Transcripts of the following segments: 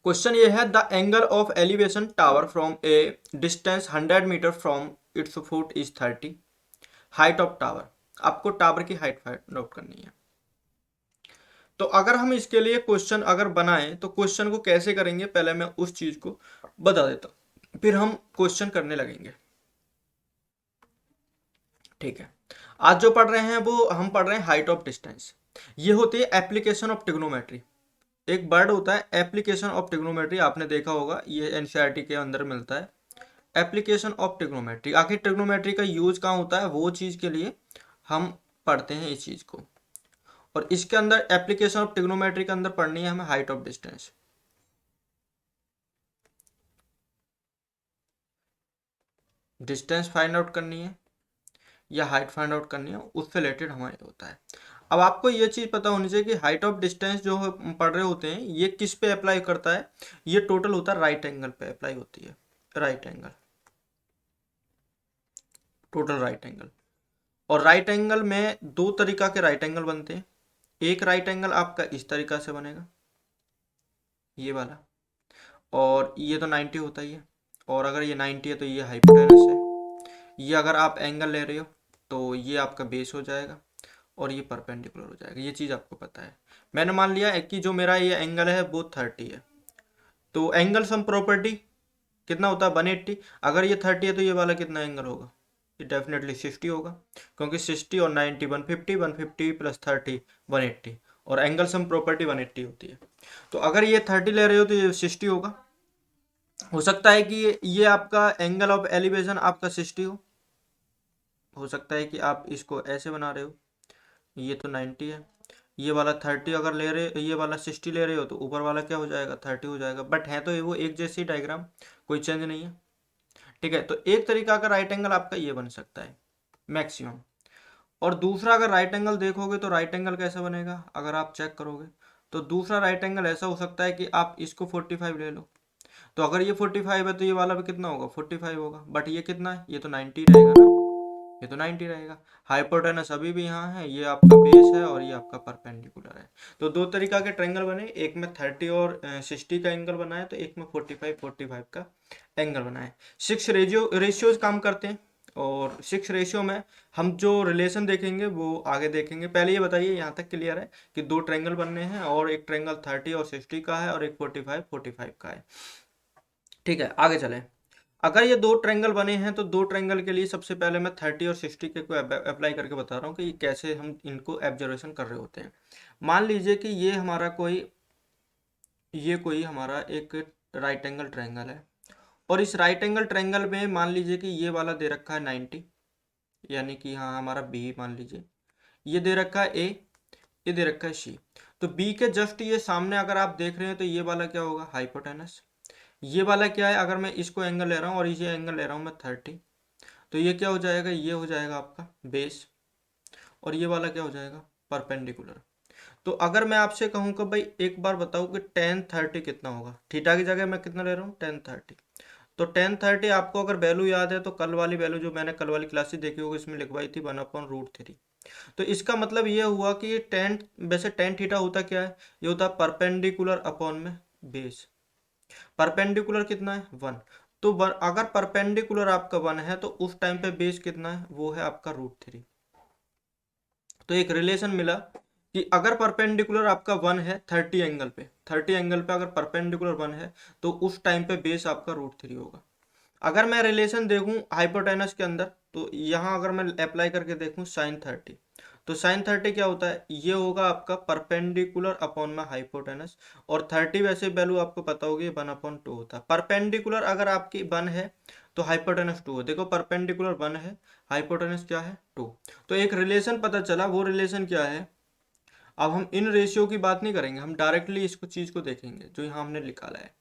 Question ये है, the angle of elevation tower from a distance 100 meter from its foot is 30। Height of tower, आपको tower की height find out करनी है। तो अगर हम इसके लिए क्वेश्चन अगर बनाएं तो क्वेश्चन को कैसे करेंगे, पहले मैं उस चीज को बता देता हूं, फिर हम क्वेश्चन करने लगेंगे। ठीक है, आज जो पढ़ रहे हैं वो हम पढ़ रहे हैं हाइट ऑफ डिस्टेंस। ये होती है एप्लीकेशन ऑफ ट्रिग्नोमेट्री। एक वर्ड होता है एप्लीकेशन ऑफ ट्रिग्नोमेट्री, आपने देखा होगा, ये एनसीईआरटी के अंदर मिलता है। एप्लीकेशन ऑफ ट्रिग्नोमेट्री, आखिर ट्रिग्नोमेट्री का यूज कहाँ होता है, वो चीज के लिए हम पढ़ते हैं इस चीज को। और इसके अंदर एप्लीकेशन ऑफ ट्रिग्नोमेट्री के अंदर पढ़नी है हमें height of distance. Distance find out करनी है या हाइट फाइंड आउट करनी है, उससे रिलेटेड हमारे होता है। अब आपको ये चीज पता होनी चाहिए कि हाइट ऑफ डिस्टेंस जो हम पढ़ रहे होते हैं ये किस पे अप्लाई करता है। ये टोटल होता है राइट एंगल पे अप्लाई होती है। Right angle, total right angle. और राइट एंगल में दो तरीका के राइट एंगल बनते हैं। एक राइट एंगल आपका इस तरीका से बनेगा, ये वाला, और ये तो 90 होता ही है। और अगर ये 90 है तो ये हाइपोटेनस है। ये अगर आप एंगल ले रहे हो तो ये आपका बेस हो जाएगा और ये परपेंडिकुलर हो जाएगा। ये चीज़ आपको पता है। मैंने मान लिया है कि जो मेरा ये एंगल है वो 30 है, तो एंगल सम प्रॉपर्टी कितना होता है 180। अगर ये 30 है तो ये वाला कितना एंगल होगा, ये डेफिनेटली 60 होगा, क्योंकि 60 और 90 150, 150 प्लस 30 180, और एंगल सम प्रॉपर्टी 180 होती है। तो अगर ये 30 ले रहे हो तो ये 60 होगा। हो सकता है कि ये आपका एंगल ऑफ एलिवेशन आपका 60 हो सकता है कि आप इसको ऐसे बना रहे हो, ये तो 90 है, ये वाला 30 अगर ले रहे, ये वाला 60 ले रहे हो तो ऊपर वाला क्या हो जाएगा 30 हो जाएगा। बट है तो ये वो एक जैसी डायग्राम, कोई चेंज नहीं है। ठीक है, तो एक तरीका का राइट एंगल आपका ये बन सकता है मैक्सिमम। और दूसरा अगर राइट एंगल देखोगे तो राइट एंगल कैसे बनेगा, अगर आप चेक करोगे तो दूसरा राइट एंगल ऐसा हो सकता है कि आप इसको 45 ले लो। तो अगर ये 45 है तो ये वाला भी कितना होगा 45 होगा। बट ये कितना है, ये तो 90 रहेगा ना, ये तो 90 रहेगा। हाइपोटेनस अभी भी यहाँ है, ये आपका बेस है और ये आपका परपेंडिकुलर है। तो दो तरीका के ट्रायंगल बने, एक में 30 और 60 का एंगल बनाया, तो एक में 45 का एंगल बनाए। 6 रेशियोज काम करते हैं, और 6 रेशियो में हम जो रिलेशन देखेंगे वो आगे देखेंगे। पहले ये बताइए यहाँ तक क्लियर है कि दो ट्रायंगल बनने हैं, और एक ट्रायंगल 30 और 60 का है और एक 45 का है। ठीक है, आगे चलें। अगर ये दो ट्रायंगल बने हैं तो दो ट्रायंगल के लिए सबसे पहले मैं 30 और 60 के को अप्लाई करके बता रहा हूँ कि कैसे हम इनको ऑब्जर्वेशन कर रहे होते हैं। मान लीजिए कि ये कोई हमारा एक राइट एंगल ट्रायंगल है, और इस राइट एंगल ट्रायंगल में मान लीजिए कि ये वाला दे रखा है 90, यानी कि हाँ हमारा बी मान लीजिए, ये दे रखा है ए, ये दे रखा है सी। तो बी के जस्ट ये सामने अगर आप देख रहे हैं तो ये वाला क्या होगा हाइपोटेनस। ये वाला क्या है, अगर मैं इसको एंगल ले रहा हूँ और ये एंगल ले रहा हूँ मैं 30, तो ये क्या हो जाएगा, ये हो जाएगा आपका बेस, और ये वाला क्या हो जाएगा परपेंडिकुलर। तो अगर मैं आपसे कहूँ कि भाई एक बार बताओ कि टेन 30 कितना होगा, थीटा की जगह मैं कितना ले रहा हूँ टेन 30। तो टेन 30 आपको अगर वैल्यू याद है तो कल वाली वैल्यू जो मैंने कल वाली क्लासेस देखी होगी इसमें लिखवाई थी 1/√3। तो इसका मतलब ये हुआ कि टेन, वैसे टेन थीटा होता क्या है, ये होता है परपेंडिकुलर अपॉन में बेस। परपेंडिकुलर कितना है 1। तो अगर परपेंडिकुलर आपका 1 है तो उस टाइम पे बेस कितना है, वो है आपका √3। तो एक रिलेशन मिला कि अगर परपेंडिकुलर आपका 1 है 30 एंगल पे अगर परपेंडिकुलर 1 है तो उस टाइम पे बेस आपका √3 होगा। अगर मैं रिलेशन देखूं हाइपोटेनस के अंदर, तो यहाँ अगर मैं अप्लाई करके देखूं साइन 30, तो साइन 30 क्या होता है, ये होगा आपका परपेंडिकुलर अपॉन में हाइपोटेनस। और 30 वैसे वैल्यू आपको पता होगी 1/2 होता है। परपेंडिकुलर अगर आपकी 1 है तो हाइपोटेनस 2 है। देखो परपेंडिकुलर 1 है, हाइपोटेनस क्या है 2। तो एक रिलेशन पता चला, वो रिलेशन क्या है। अब हम इन रेशियो की बात नहीं करेंगे, हम डायरेक्टली इसको चीज को देखेंगे जो यहाँ हमने निकाला है।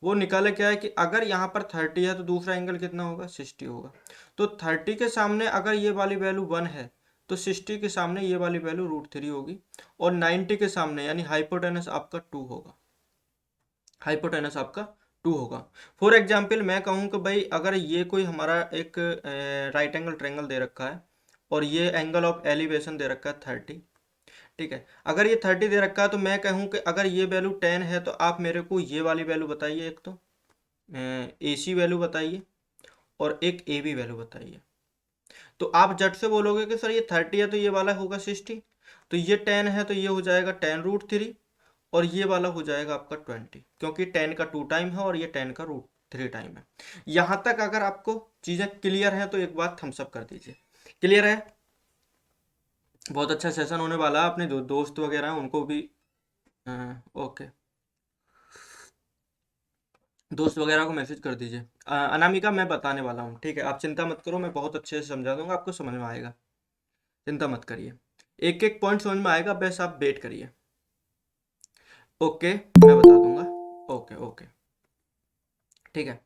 वो निकाला क्या है कि अगर यहाँ पर 30 है तो दूसरा एंगल कितना होगा 60 होगा। तो 30 के सामने अगर ये वाली वैल्यू 1 है तो 60 के सामने ये वाली वैल्यू √3 होगी, और 90 के सामने यानी हाइपोटेनस आपका 2 होगा। हाइपोटेनस आपका 2 होगा। फॉर एग्जाम्पल मैं कहूँ कि भाई अगर ये कोई हमारा एक राइट एंगल ट्रायंगल दे रखा है, और ये एंगल ऑफ एलिवेशन दे रखा है 30। ठीक है। अगर ये 30 दे रखा है तो मैं कहूँ कि अगर ये वैल्यू 10 है तो आप मेरे को ये वाली वैल्यू बताइए, एक तो ए सी वैल्यू बताइए और एक ए बी वैल्यू बताइए। तो आप झट से बोलोगे कि सर ये 30 है तो ये वाला होगा 60, तो ये 10 है तो ये हो जाएगा 10√3 और ये वाला हो जाएगा आपका 20, क्योंकि 10 का 2 टाइम है और ये 10 का √3 टाइम है। यहाँ तक अगर आपको चीज़ें क्लियर हैं तो एक बार थम्स अप कर दीजिए। क्लियर है? बहुत अच्छा सेशन होने वाला है, अपने जो दोस्त वगैरह हैं उनको भी ओके, दोस्त वगैरह को मैसेज कर दीजिए। अनामिका मैं बताने वाला हूँ, ठीक है, आप चिंता मत करो, मैं बहुत अच्छे से समझा दूंगा, आपको समझ में आएगा, चिंता मत करिए, एक एक पॉइंट समझ में आएगा, बस आप वेट करिए। ओके, मैं बता दूंगा। ओके ओके, ठीक है।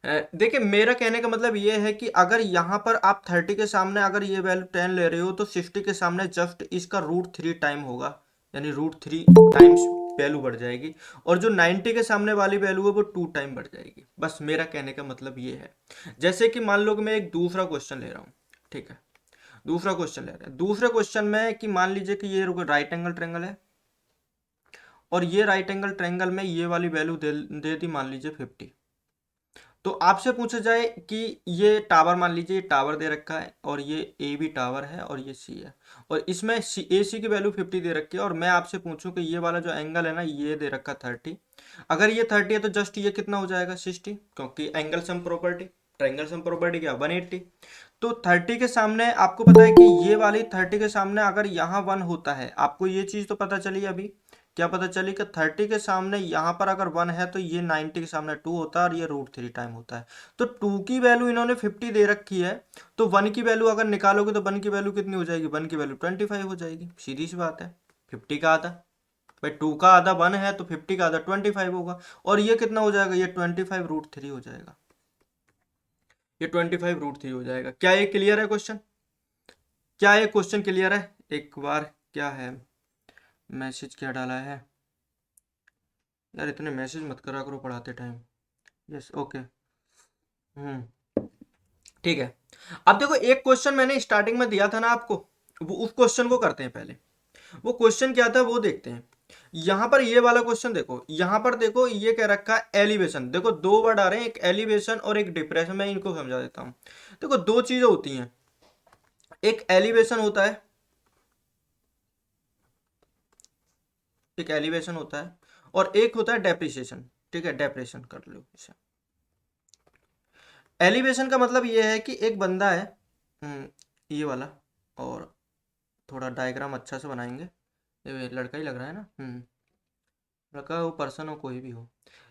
देखिए मेरा कहने का मतलब ये है कि अगर यहाँ पर आप 30 के सामने अगर ये वैल्यू 10 ले रहे हो तो 60 के सामने जस्ट इसका √3 टाइम होगा, यानी √3 टाइम्स वैल्यू बढ़ जाएगी, और जो 90 के सामने वाली वैल्यू है वो 2 टाइम बढ़ जाएगी। बस मेरा कहने का मतलब ये है। जैसे कि मान लो कि मैं एक दूसरा क्वेश्चन ले रहा हूँ, ठीक है, दूसरा क्वेश्चन ले रहे हैं। दूसरे क्वेश्चन में कि मान लीजिए कि ये राइट एंगल ट्रेंगल है और ये राइट एंगल ट्रेंगल में ये वाली वैल्यू दे दी मान लीजिए 50। तो आपसे पूछा जाए कि ये टावर, मान लीजिए ये टावर दे रखा है और ये ए बी टावर है और ये सी है, और इसमें ए सी की वैल्यू 50 दे रखी है, और मैं आपसे पूछूं कि ये वाला जो एंगल है ना ये दे रखा 30। अगर ये 30 है तो जस्ट ये कितना हो जाएगा 60, क्योंकि angle sum property, triangle sum property क्या 180। तो 30 के सामने आपको पता है कि ये वाली 30 के सामने अगर यहाँ 1 होता है, आपको ये चीज़ तो पता चली अभी, क्या पता चली कि 30 के सामने यहाँ पर अगर 1 है तो ये 90 के सामने 2 होता है और ये √3 टाइम होता है। तो 2 की वैल्यू इन्होंने 50 दे रखी है, तो 1 की वैल्यू अगर निकालोगे तो 1 की वैल्यू कितनी हो जाएगी, 1 की वैल्यू 25 हो जाएगी, सीधी सी बात है। 50 का आधा, भाई 2 का आधा 1 है तो 50 का आधा 25 होगा, और ये कितना हो जाएगा, ये 25√3 हो जाएगा, ये 25√3 हो जाएगा। क्या ये क्लियर है क्वेश्चन? क्या ये क्वेश्चन क्लियर है? एक बार क्या है, मैसेज क्या डाला है यार, इतने मैसेज मत करा करो पढ़ाते टाइम। यस ओके, ठीक है। अब देखो एक क्वेश्चन मैंने स्टार्टिंग में दिया था ना आपको, वो उस क्वेश्चन को करते हैं पहले। वो क्वेश्चन क्या था वो देखते हैं। यहां पर ये वाला क्वेश्चन देखो, यहां पर देखो ये कह रखा है एलिवेशन, देखो दो वर्ड आ रहे हैं, एक एलिवेशन और एक डिप्रेशन, मैं इनको समझा देता हूं। देखो दो चीजें होती हैं, एक एलिवेशन होता है, एक एलिवेशन होता है और एक होता है डेप्रिसिएशन, ठीक है, डेप्रेशन कर लो इसे। एलिवेशन का मतलब ये है कि एक बंदा है, ये वाला, और थोड़ा डायग्राम अच्छा से बनाएंगे, ये लड़का ही लग रहा है ना, लड़का हो पर्सन हो कोई भी हो,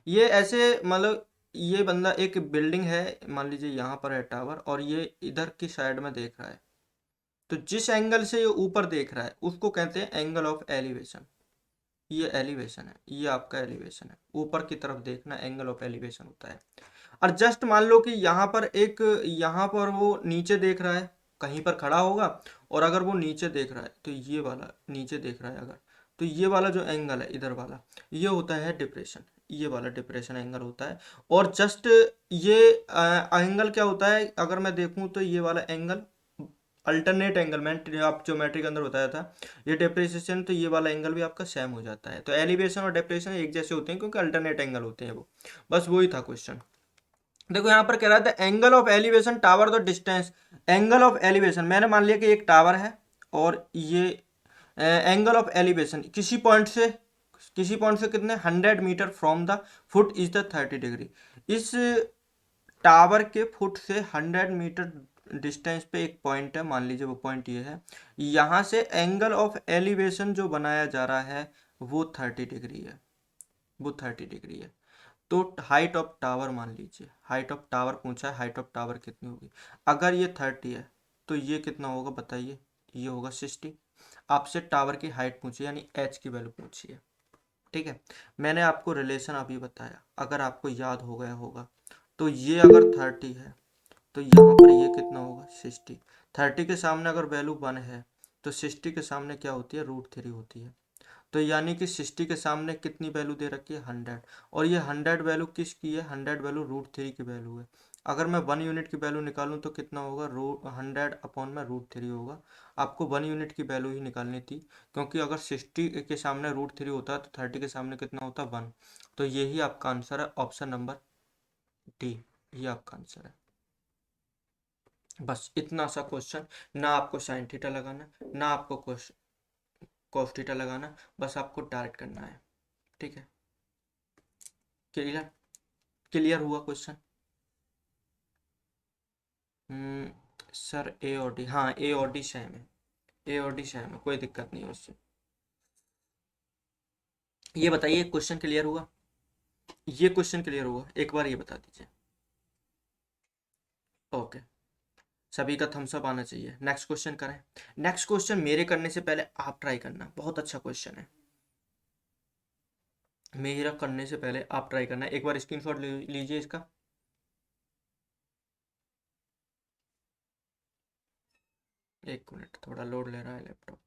ये ऐसे मतलब ये बंदा, एक बिल्डिंग है मान लीजिए यहाँ पर है टावर, और ये इधर की साइड में देख रहा है, तो जिस एंगल से ये ऊपर देख रहा है उसको कहते हैं एंगल ऑफ एलिवेशन। ये एलिवेशन है, ये आपका एलिवेशन है, ऊपर की तरफ देखना एंगल ऑफ एलिवेशन होता है। और जस्ट मान लो कि यहाँ पर एक, यहाँ पर वो नीचे देख रहा है, कहीं पर खड़ा होगा, और अगर वो नीचे देख रहा है तो ये वाला नीचे देख रहा है अगर, तो ये वाला जो एंगल है इधर वाला, ये होता है डिप्रेशन, ये वाला डिप्रेशन एंगल होता है। और जस्ट ये एंगल क्या होता है, अगर मैं देखूं तो ये वाला एंगल अल्टरनेट एंगल, मैंने आप ज्योमेट्री के अंदर बताया था, ये डेप्रिसिएशन, तो ये वाला एंगल भी आपका सेम हो जाता है। तो एलिवेशन और डेप्रिसिएशन एक जैसे होते हैं क्योंकि अल्टरनेट एंगल होते हैं वो, बस वही था क्वेश्चन। देखो यहाँ पर कह रहा था angle of elevation tower the distance, angle of elevation मैंने मान लिया कि एक टावर है और ये एंगल ऑफ एलिवेशन किसी पॉइंट से कितने 100 meter from the foot is the 30 degree. इस टावर के फुट से 100 मीटर डिस्टेंस पे एक पॉइंट है, मान लीजिए वो पॉइंट ये है, यहाँ से एंगल ऑफ एलिवेशन जो बनाया जा रहा है वो 30 डिग्री है, वो 30 डिग्री है। तो हाइट ऑफ टावर मान लीजिए, हाइट ऑफ टावर पूछा है, हाइट ऑफ टावर कितनी होगी, अगर ये 30 है तो ये कितना होगा बताइए, ये होगा 60। आपसे टावर की हाइट पूछी यानी एच की वैल्यू पूछी है, ठीक है। मैंने आपको रिलेशन अभी बताया, अगर आपको याद हो गया होगा, तो ये अगर 30 है तो यहाँ पर ये कितना होगा 60। 30 के सामने अगर वैल्यू 1 है तो 60 के सामने क्या होती है √3 होती है। तो यानी कि 60 के सामने कितनी वैल्यू दे रखी है 100, और ये 100 वैल्यू किसकी है, 100 वैल्यू √3 की वैल्यू है। अगर मैं 1 यूनिट की वैल्यू निकालूं तो कितना होगा, 100/√3 होगा। आपको 1 यूनिट की वैल्यू ही निकालनी थी, क्योंकि अगर 60 के सामने √3 होता है तो 30 के सामने कितना होता, 1। तो यही आपका आंसर है, ऑप्शन नंबर डी, ये आपका आंसर है। बस इतना सा क्वेश्चन, ना आपको साइन थीटा लगाना, ना आपको कॉस थीटा लगाना, बस आपको डायरेक्ट करना है। ठीक है, क्लियर, क्लियर हुआ क्वेश्चन। सर ए और डी, हाँ ए और डी सेम है, ए और डी सेम है, कोई दिक्कत नहीं है उससे। ये बताइए क्वेश्चन क्लियर हुआ, ये क्वेश्चन क्लियर हुआ, एक बार ये बता दीजिए। ओके, सभी का थम्स अप आना चाहिए। नेक्स्ट क्वेश्चन करें। नेक्स्ट क्वेश्चन मेरे करने से पहले आप ट्राई करना, बहुत अच्छा क्वेश्चन है। मेरा करने से पहले आप ट्राई करना, एक बार स्क्रीनशॉट लीजिए इसका। एक मिनट, थोड़ा लोड ले रहा है लैपटॉप।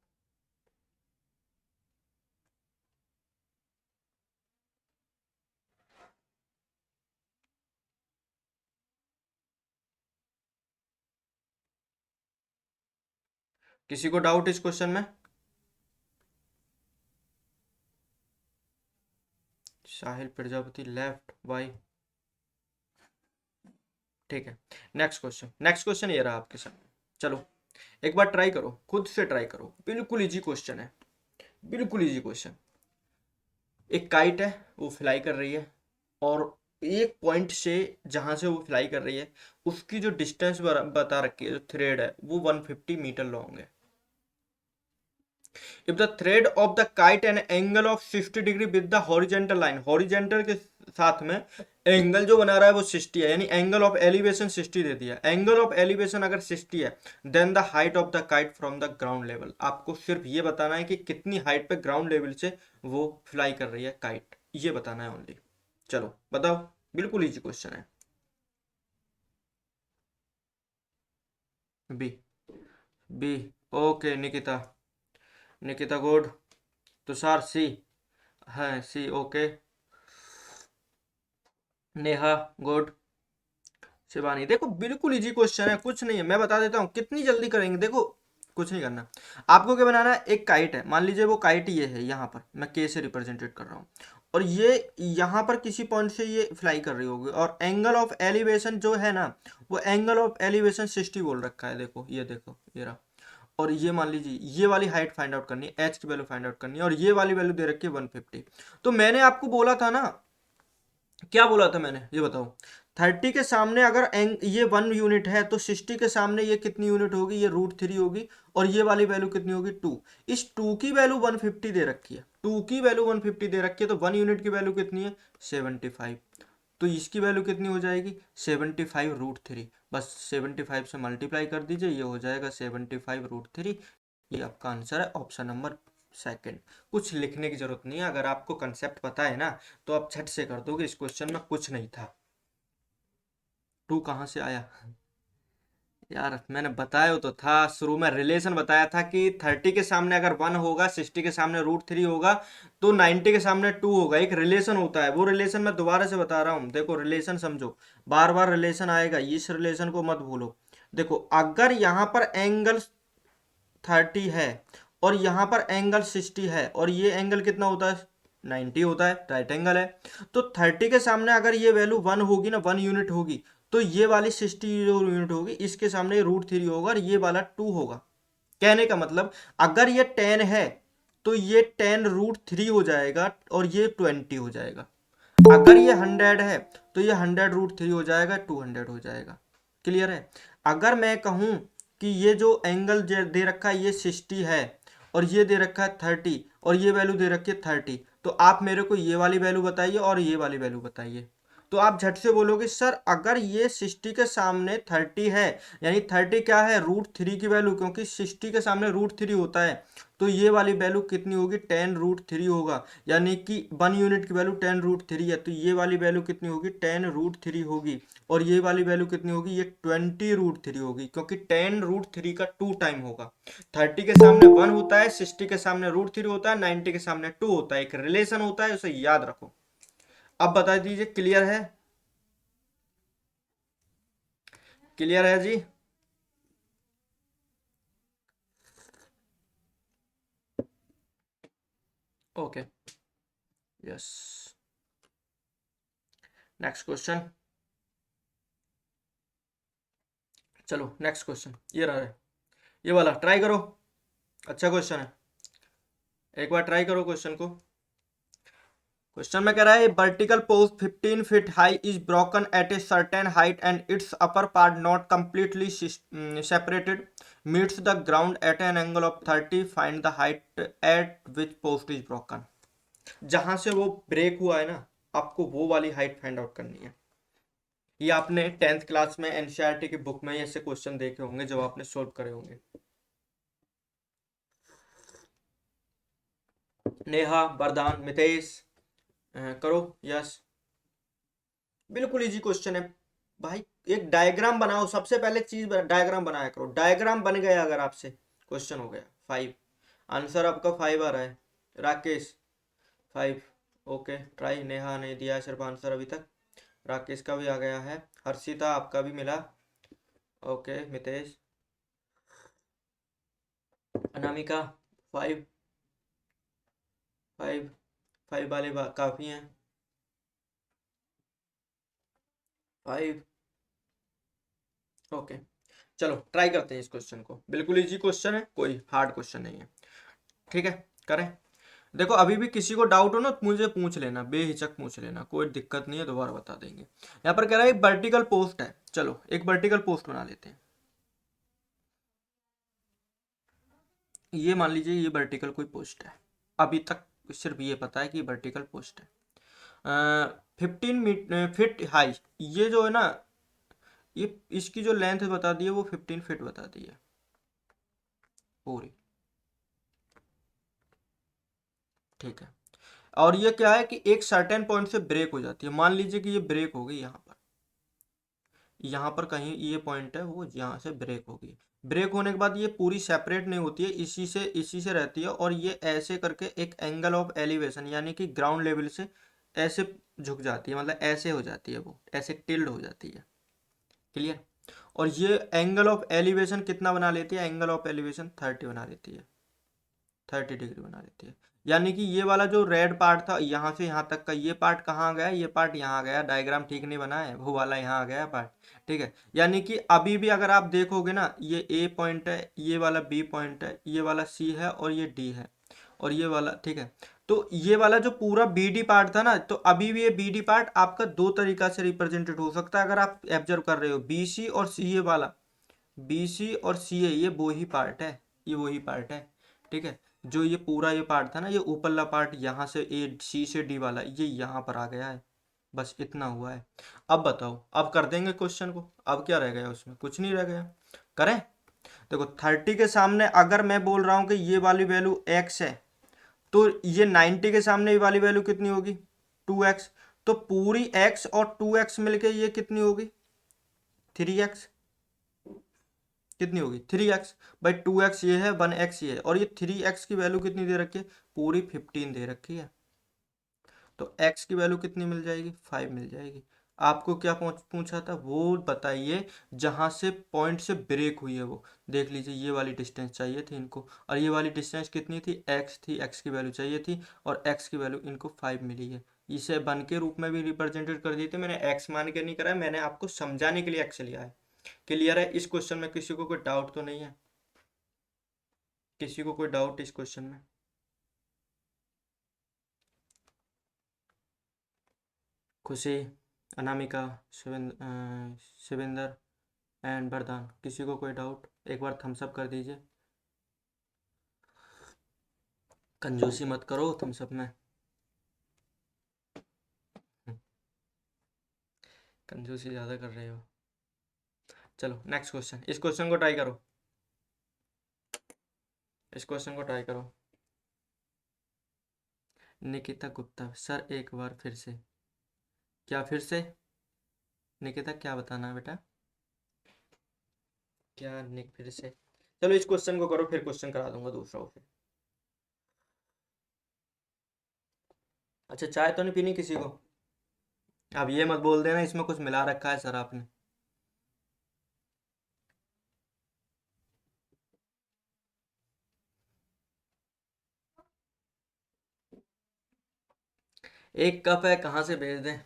किसी को डाउट इस क्वेश्चन में? साहिल प्रजापति लेफ्ट वाई, ठीक है। नेक्स्ट क्वेश्चन, नेक्स्ट क्वेश्चन ये रहा आपके सामने। चलो एक बार ट्राई करो, खुद से ट्राई करो, बिल्कुल इजी क्वेश्चन है, बिल्कुल इजी क्वेश्चन। एक काइट है, वो फ्लाई कर रही है, और एक पॉइंट से जहां से वो फ्लाई कर रही है उसकी जो डिस्टेंस बता रखी है, जो थ्रेड है, वो 150 मीटर लॉन्ग है। If the thread of the kite an angle of 60 degree with the horizontal line, horizontal के साथ में एंगल जो बना रहा है वो 60 है, यानी एंगल ऑफ एलिवेशन 60 दे दिया। एंगल ऑफ एलिवेशन अगर 60 है, then the height of the kite from the ground level. आपको सिर्फ ये बताना है कि कितनी हाइट पे ग्राउंड लेवल से वो फ्लाई कर रही है काइट, ये बताना है ओनली। चलो बताओ, बिल्कुल इजी क्वेश्चन है। B, B, okay Nikita, Nikita good. Tushar C, है C, okay. Neha good. Shivani, देखो बिल्कुल इजी क्वेश्चन है, कुछ नहीं है, मैं बता देता हूँ कितनी जल्दी करेंगे। देखो कुछ नहीं करना, आपको क्या बनाना है, एक काइट है, मान लीजिए वो काइट ये है, यहाँ पर मैं के से रिप्रेजेंटेट कर रहा हूँ, और ये यहाँ पर किसी पॉइंट से ये फ्लाई कर रही होगी, और एंगल ऑफ एलिवेशन जो है ना, वो एंगल ऑफ एलिवेशन 60 बोल रखा है। देखो ये, देखो ये रहा। और ये मान लीजिए ये वाली हाइट फाइंड आउट करनी है, एच की वैल्यू फाइंड आउट करनी है, और ये वाली वैल्यू दे रखी है 150। तो मैंने आपको बोला था ना, क्या बोला था मैंने, ये बताओ। 30 के सामने अगर ये 1 यूनिट है, तो 60 के सामने ये कितनी यूनिट होगी, ये √3 होगी, और ये वाली वैल्यू कितनी होगी, 2। इस 2 की वैल्यू 150 दे रखी है, 2 की वैल्यू 150 दे रखी है, तो 1 यूनिट की वैल्यू कितनी है, 75। तो इसकी वैल्यू कितनी हो जाएगी, 75√3। बस 75 से मल्टीप्लाई कर दीजिए, ये हो जाएगा 75√3। ये आपका आंसर है, ऑप्शन नंबर सेकंड। कुछ लिखने की जरूरत नहीं है, अगर आपको कंसेप्ट पता है ना, तो आप झट से कर दोगे। इस क्वेश्चन में कुछ नहीं था। 2 कहाँ से आया यार, मैंने बताया तो था शुरू में, रिलेशन बताया था कि 30 के सामने अगर 1 होगा, 60 के सामने √3 होगा, तो 90 के सामने 2 होगा। एक रिलेशन होता है, वो रिलेशन मैं दोबारा से बता रहा हूँ। देखो रिलेशन समझो, बार बार रिलेशन आएगा, इस रिलेशन को मत भूलो। देखो अगर यहाँ पर एंगल 30 है, और यहाँ पर एंगल 60 है, और ये एंगल कितना होता है, 90 होता है, राइट एंगल है। तो 30 के सामने अगर ये वैल्यू 1 होगी ना, 1 यूनिट होगी, तो ये वाली 60 यूनिट होगी, इसके सामने √3 होगा, और ये वाला 2 होगा। कहने का मतलब, अगर ये 10 है तो ये 10√3 हो जाएगा, और ये 20 हो जाएगा। अगर ये 100 है तो ये 100√3 हो जाएगा, 200 हो जाएगा। क्लियर है? अगर मैं कहूं कि ये जो एंगल दे रखा है ये 60 है, और ये दे रखा है 30, और ये वैल्यू दे रखी है 30, तो आप मेरे को ये वाली वैल्यू बताइए और ये वाली वैल्यू बताइए। तो आप झट से बोलोगे सर अगर ये 60 के सामने 30 है, यानी 30 क्या है, √3 की वैल्यू, क्योंकि 60 के सामने √3 होता है, तो ये वाली वैल्यू कितनी होगी, 10√3 होगा। यानी कि 1 यूनिट की वैल्यू 10√3 है, तो ये वाली वैल्यू कितनी होगी, 10√3 होगी। और ये वाली वैल्यू कितनी होगी, ये 20√3 होगी, क्योंकि 10√3 का 2 टाइम होगा। 30 के सामने 1 होता है, 60 के सामने √3 होता है, 90 के सामने 2 होता है। एक रिलेशन होता है, उसे याद रखो। अब बता दीजिए, क्लियर है? क्लियर है जी? Okay, yes. Next question. चलो नेक्स्ट क्वेश्चन ये रहा है, ये वाला ट्राई करो, अच्छा क्वेश्चन है, एक बार ट्राई करो क्वेश्चन को। क्वेश्चन में कह रहा है vertical post 15 feet high is broken at a certain height and its upper part not completely separated meets the ground at an angle of 30, find the height at which post is broken. जहां से वो break हुआ है ना, आपको वो वाली height find out करनी है। ये आपने 10th क्लास में एनसीईआरटी की बुक में ऐसे क्वेश्चन देखे होंगे जब आपने सोल्व करे होंगे। नेहा, वरदान, मितेश, करो यस। बिल्कुल इजी क्वेश्चन है भाई। एक डायग्राम बनाओ, सबसे पहले चीज डायग्राम बनाया करो। डायग्राम बन गया अगर आपसे, क्वेश्चन हो गया 5। आंसर आपका 5 आ रहा है। राकेश 5। Okay try. नेहा ने दिया है सिर्फ आंसर अभी तक, राकेश का भी आ गया है, हर्षिता आपका भी मिला। ओके मितेश, अनामिका 5। 5 5 वाले काफी हैं। 5। ओके चलो ट्राई करते हैं इस क्वेश्चन को। बिल्कुल इजी क्वेश्चन है, कोई हार्ड क्वेश्चन नहीं है। ठीक है, करें। देखो अभी भी किसी को डाउट हो ना तो मुझे पूछ लेना, बेहिचक पूछ लेना, कोई दिक्कत नहीं है, दोबारा बता देंगे। यहाँ पर कह रहा है एक वर्टिकल पोस्ट है, चलो एक वर्टिकल पोस्ट बना लेते हैं। ये मान लीजिए ये वर्टिकल कोई पोस्ट है, अभी तक सिर्फ ये पता है कि वर्टिकल पोस्ट है। 15 फीट हाई, ये जो है ना, ये इसकी जो लेंथ बता दी है वो 15 फीट बता दी है पूरी। ठीक है, और ये क्या है कि एक सर्टेन पॉइंट से ब्रेक हो जाती है। मान लीजिए कि ये ब्रेक हो गई यहाँ पर, यहाँ पर कहीं ये पॉइंट है, वो यहाँ से ब्रेक हो गई। ब्रेक होने के बाद ये पूरी सेपरेट नहीं होती है, इसी से रहती है, और ये ऐसे करके एक एंगल ऑफ एलिवेशन यानी कि ग्राउंड लेवल से ऐसे झुक जाती है, मतलब ऐसे हो जाती है, वो ऐसे टिल्ड हो जाती है। क्लियर? और ये एंगल ऑफ एलिवेशन कितना बना लेती है? एंगल ऑफ एलिवेशन 30 बना लेती है, 30 डिग्री बना लेती है। यानी कि ये वाला जो रेड पार्ट था यहाँ से यहाँ तक का, ये पार्ट कहाँ गया? ये पार्ट यहाँ गया। डायग्राम ठीक नहीं बना है, वो वाला यहाँ आ गया पार्ट। ठीक है, यानी कि अभी भी अगर आप देखोगे ना, ये ए पॉइंट है, ये वाला बी पॉइंट है, ये वाला सी है, और ये डी है, और ये वाला, ठीक है। तो ये वाला जो पूरा बी डी पार्ट था ना, तो अभी भी ये बी डी पार्ट आपका दो तरीका से रिप्रेजेंटेड हो सकता है अगर आप ऑब्जर्व कर रहे हो। बी सी और सी ए वाला, बी सी और सी ए, ये वो ही पार्ट है, ये वही पार्ट है। ठीक है, जो ये पूरा ये पार्ट था ना, ये ऊपरला पार्ट यहाँ से ए सी से डी वाला, ये यहाँ पर आ गया है। बस इतना हुआ है। अब बताओ, अब कर देंगे क्वेश्चन को। अब क्या रह गया उसमें? कुछ नहीं रह गया। करें? देखो 30 के सामने अगर मैं बोल रहा हूँ कि ये वाली वैल्यू x है, तो ये 90 के सामने ये वाली वैल्यू कितनी होगी? 2x। तो पूरी x और 2x मिलके ये कितनी होगी? 3x। कितनी होगी? 3x। भाई 2x ये है, 1x ये है, और ये 3x की वैल्यू कितनी दे रखी है? पूरी 15 दे रखी है। तो x की वैल्यू कितनी मिल जाएगी? 5 मिल जाएगी। आपको क्या पूछा था वो बताइए, जहां से पॉइंट से ब्रेक हुई है वो। देख लीजिए, ये वाली डिस्टेंस चाहिए थी इनको, और ये वाली डिस्टेंस कितनी थी? x थी, x की वैल्यू चाहिए थी, और x की वैल्यू इनको 5 मिली है। इसे बन के रूप में भी रिप्रेजेंटेड कर दिए थे। मैंने x मान के नहीं करा है, मैंने आपको समझाने के लिए x लिया है। क्लियर है? इस क्वेश्चन में किसी को कोई डाउट तो नहीं है? किसी को कोई डाउट इस क्वेश्चन में? खुशी, अनामिका, शिवेंद्र एंड वरदान, किसी को कोई डाउट? एक बार थम्स अप कर दीजिए। कंजूसी मत करो थम्स अप में। कंजूसी ज़्यादा कर रहे हो। चलो नेक्स्ट क्वेश्चन, इस क्वेश्चन को ट्राई करो, इस क्वेश्चन को ट्राई करो। निकिता गुप्ता सर, एक बार फिर से? क्या फिर से? निकिता क्या बताना है बेटा? क्या निक फिर से? चलो इस क्वेश्चन को करो, फिर क्वेश्चन करा दूंगा दूसरा फिर। अच्छा, चाय तो नहीं पीनी किसी को? अब ये मत बोल देना इसमें कुछ मिला रखा है सर आपने। एक कप है, कहाँ से भेज दें?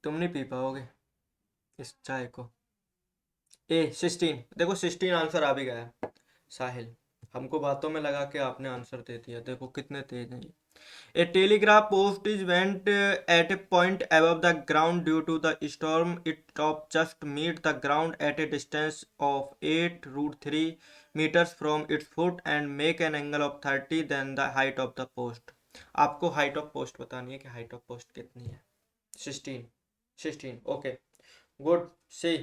तुम नहीं पी पाओगे इस चाय को। ए 16, देखो 16 आंसर आ भी गया है। साहिल, हमको बातों में लगा के आपने आंसर दे दिया, देखो कितने तेज हैं ये। A telegraph post is went at a point above the ground due to the storm. It top just meet the ground at a distance of 8 root 3 meters from its foot and make an angle of 30 then the height of the post. आपको height of post बतानी है कि height of post कितनी है। 16, 16 okay, good. सी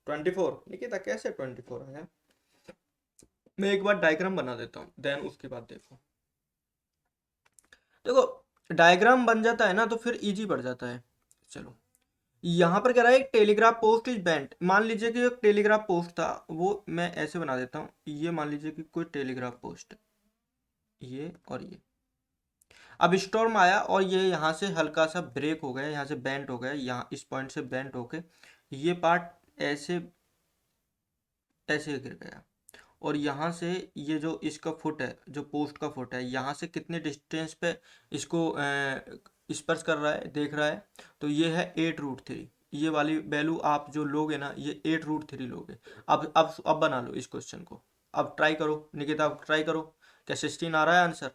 24 निकिता, कैसे 24 आया? मैं एक बार डायग्राम बना देता हूँ, देन उसके बाद देखो। देखो डायग्राम बन जाता है ना तो फिर इजी पड़ जाता है। चलो, यहाँ पर कह रहा है एक टेलीग्राफ पोस्ट इज बेंट। मान लीजिए कि एक टेलीग्राफ पोस्ट था, वो मैं ऐसे बना देता हूँ। ये मान लीजिए कि कोई टेलीग्राफ पोस्ट, ये और ये। अब स्टॉर्म आया और ये यहाँ से हल्का सा ब्रेक हो गया, यहाँ से बेंट हो गया, यहाँ इस पॉइंट से बेंट होके ये पार्ट ऐसे ऐसे गिर गया। और यहाँ से ये जो इसका फुट है, जो पोस्ट का फुट है, यहाँ से कितने डिस्टेंस पे इसको स्पर्श कर रहा है, देख रहा है। तो ये है 8 रूट 3। ये वाली वैल्यू आप जो लोगे ना, ये 8 रूट 3 लोगे। अब बना लो इस क्वेश्चन को। अब ट्राई करो निकिता, अब ट्राई करो। क्या 16 आ रहा है आंसर?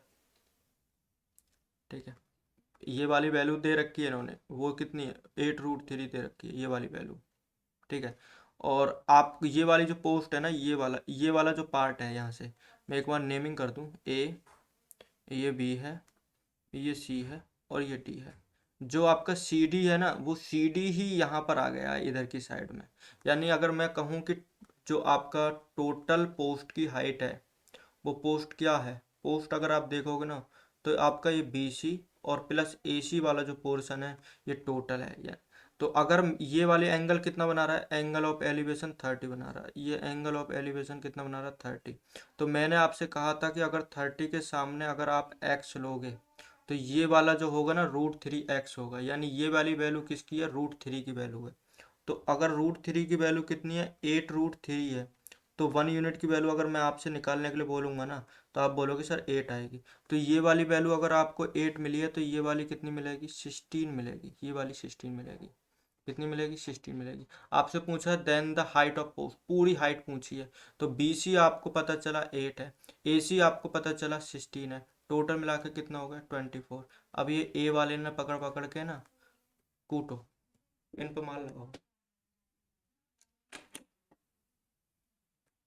ठीक है, ये वाली वैल्यू दे रखी है इन्होंने, वो कितनी है? 8 रूट 3 दे रखी है ये वाली वैल्यू। ठीक है, और आप ये वाली जो पोस्ट है ना, ये वाला जो पार्ट है, यहाँ से मैं एक बार नेमिंग कर दूं। ए, ये बी है, ये सी है, और ये डी है। जो आपका सी डी है ना, वो सी डी ही यहाँ पर आ गया है इधर की साइड में। यानी अगर मैं कहूँ कि जो आपका टोटल पोस्ट की हाइट है, वो पोस्ट क्या है, पोस्ट अगर आप देखोगे ना, तो आपका ये बी सी और प्लस ए सी वाला जो पोर्शन है, ये टोटल है यार। तो अगर ये वाले एंगल कितना बना रहा है, एंगल ऑफ एलिवेशन 30 बना रहा है। ये एंगल ऑफ एलिवेशन कितना बना रहा है, 30। तो मैंने आपसे कहा था कि अगर 30 के सामने अगर आप एक्स लोगे, तो ये वाला जो होगा ना, √3 x होगा। यानी ये वाली वैल्यू किसकी है, √3 की वैल्यू है। तो अगर √3 की वैल्यू कितनी है, 8 √3 है। तो 1 यूनिट की वैल्यू अगर मैं आपसे निकालने के लिए बोलूँगा ना, तो आप बोलोगे सर 8 आएगी। तो ये वाली वैल्यू अगर आपको 8 मिली है, तो ये वाली कितनी मिलेगी, 16 मिलेगी। ये वाली 16 मिलेगी। कितनी मिलेगी, 16 मिलेगी। आपसे पूछा then the height of post, पूरी हाइट पूछी है। तो बी सी आपको पता चला 8 है, ए सी आपको पता चला 16 है। टोटल मिला के कितना हो गया, 24। अब ये ए वाले ने पकड़ पकड़ के ना कूटो, इन पे मार लगाओ।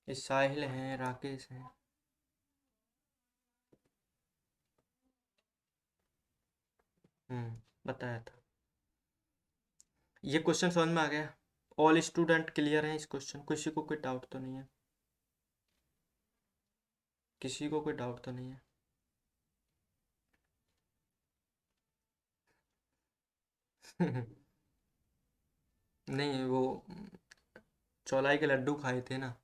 ये साहिल हैं, राकेश हैं। बताया था। ये क्वेश्चन समझ में आ गया? ऑल स्टूडेंट क्लियर हैं इस क्वेश्चन? किसी को कोई डाउट तो नहीं है? किसी को कोई डाउट तो नहीं है? नहीं, वो चौलाई के लड्डू खाए थे ना,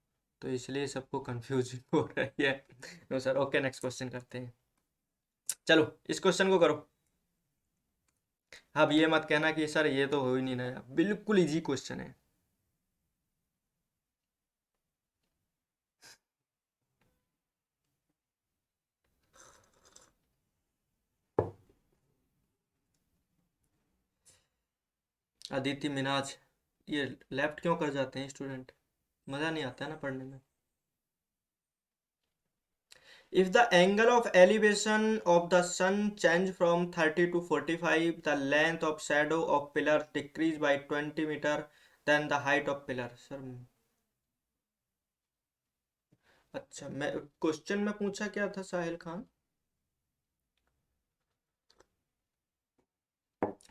तो इसलिए सबको कंफ्यूजन हो रही है। No sir, okay next question करते हैं। चलो इस क्वेश्चन को करो। अब ये मत कहना कि सर ये तो हो ही नहीं रहा, बिल्कुल इजी क्वेश्चन है। अदिति मिनाज, ये लेफ्ट क्यों कर जाते हैं स्टूडेंट? मज़ा नहीं आता है ना पढ़ने में। If the angle of elevation of the sun change from 30 to 45, the length of shadow of pillar decrease by 20 meter, then the height of pillar. Sir अच्छा, मैं क्वेश्चन में पूछा क्या था Sahil Khan?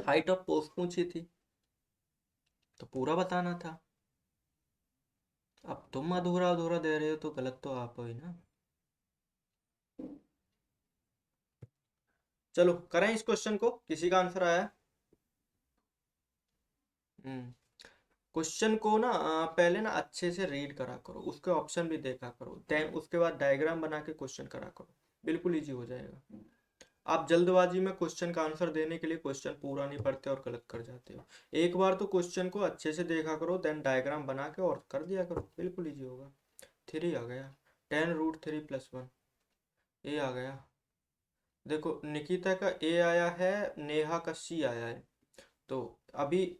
Height of post पूछी थी, तो पूरा बताना था। अब तुम अधूरा अधूरा दे रहे हो, तो गलत तो आप हो ही ना। चलो करें इस क्वेश्चन को, किसी का आंसर आया? हम्म क्वेश्चन को ना पहले ना अच्छे से रीड करा करो, उसके ऑप्शन भी देखा करो, देन उसके बाद डायग्राम बना के क्वेश्चन करा करो, बिल्कुल इजी हो जाएगा। आप जल्दबाजी में क्वेश्चन का आंसर देने के लिए क्वेश्चन पूरा नहीं पढ़ते और गलत कर जाते हो। एक बार तो क्वेश्चन को अच्छे से देखा करो, देन डायग्राम बना के और कर दिया करो, बिल्कुल इजी होगा। 3 आ गया, 10 √3 + 1, ये आ गया देखो निकिता का ए आया है, नेहा का सी आया है, तो अभी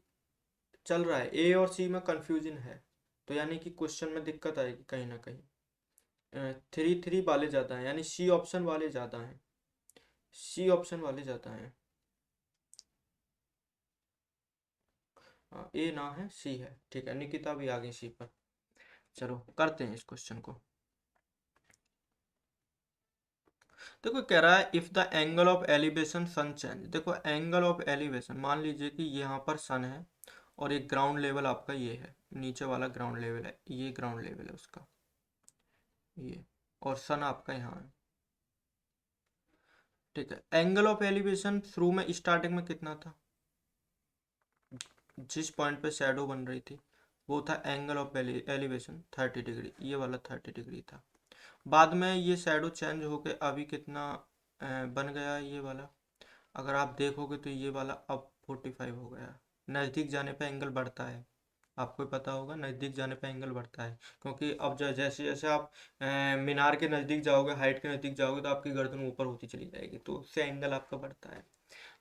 चल रहा है ए और सी में कंफ्यूजन है, तो यानी कि क्वेश्चन में दिक्कत आएगी कहीं ना कहीं। थ्री थ्री वाले ज़्यादा हैं, यानी सी ऑप्शन वाले ज़्यादा हैं, सी ऑप्शन वाले ज़्यादा हैं। हाँ, ए ना है, सी है, ठीक है, निकिता भी आ गई सी पर। चलो करते हैं इस क्वेश्चन को। देखो कह रहा है if the angle of elevation sun change. देखो एंगल ऑफ एलिवेशन, मान लीजिए कि यहाँ पर सन है और एक ग्राउंड लेवल आपका ये है, नीचे वाला ग्राउंड लेवल है, ये ग्राउंड लेवल है उसका, ये, और सन आपका यहाँ है, ठीक है। एंगल ऑफ एलिवेशन शुरू में स्टार्टिंग में कितना था, जिस पॉइंट पे शैडो बन रही थी वो था एंगल ऑफ एलिवेशन 30 डिग्री, ये वाला 30 डिग्री था। बाद में ये शैडो चेंज होके अभी कितना बन गया ये वाला, अगर आप देखोगे तो ये वाला अब 45 हो गया। नज़दीक जाने पे एंगल बढ़ता है, आपको ही पता होगा, नज़दीक जाने पे एंगल बढ़ता है, क्योंकि अब जैसे जैसे आप मीनार के नज़दीक जाओगे, हाइट के नज़दीक जाओगे, तो आपकी गर्दन ऊपर होती चली जाएगी, तो उससे एंगल आपका बढ़ता है।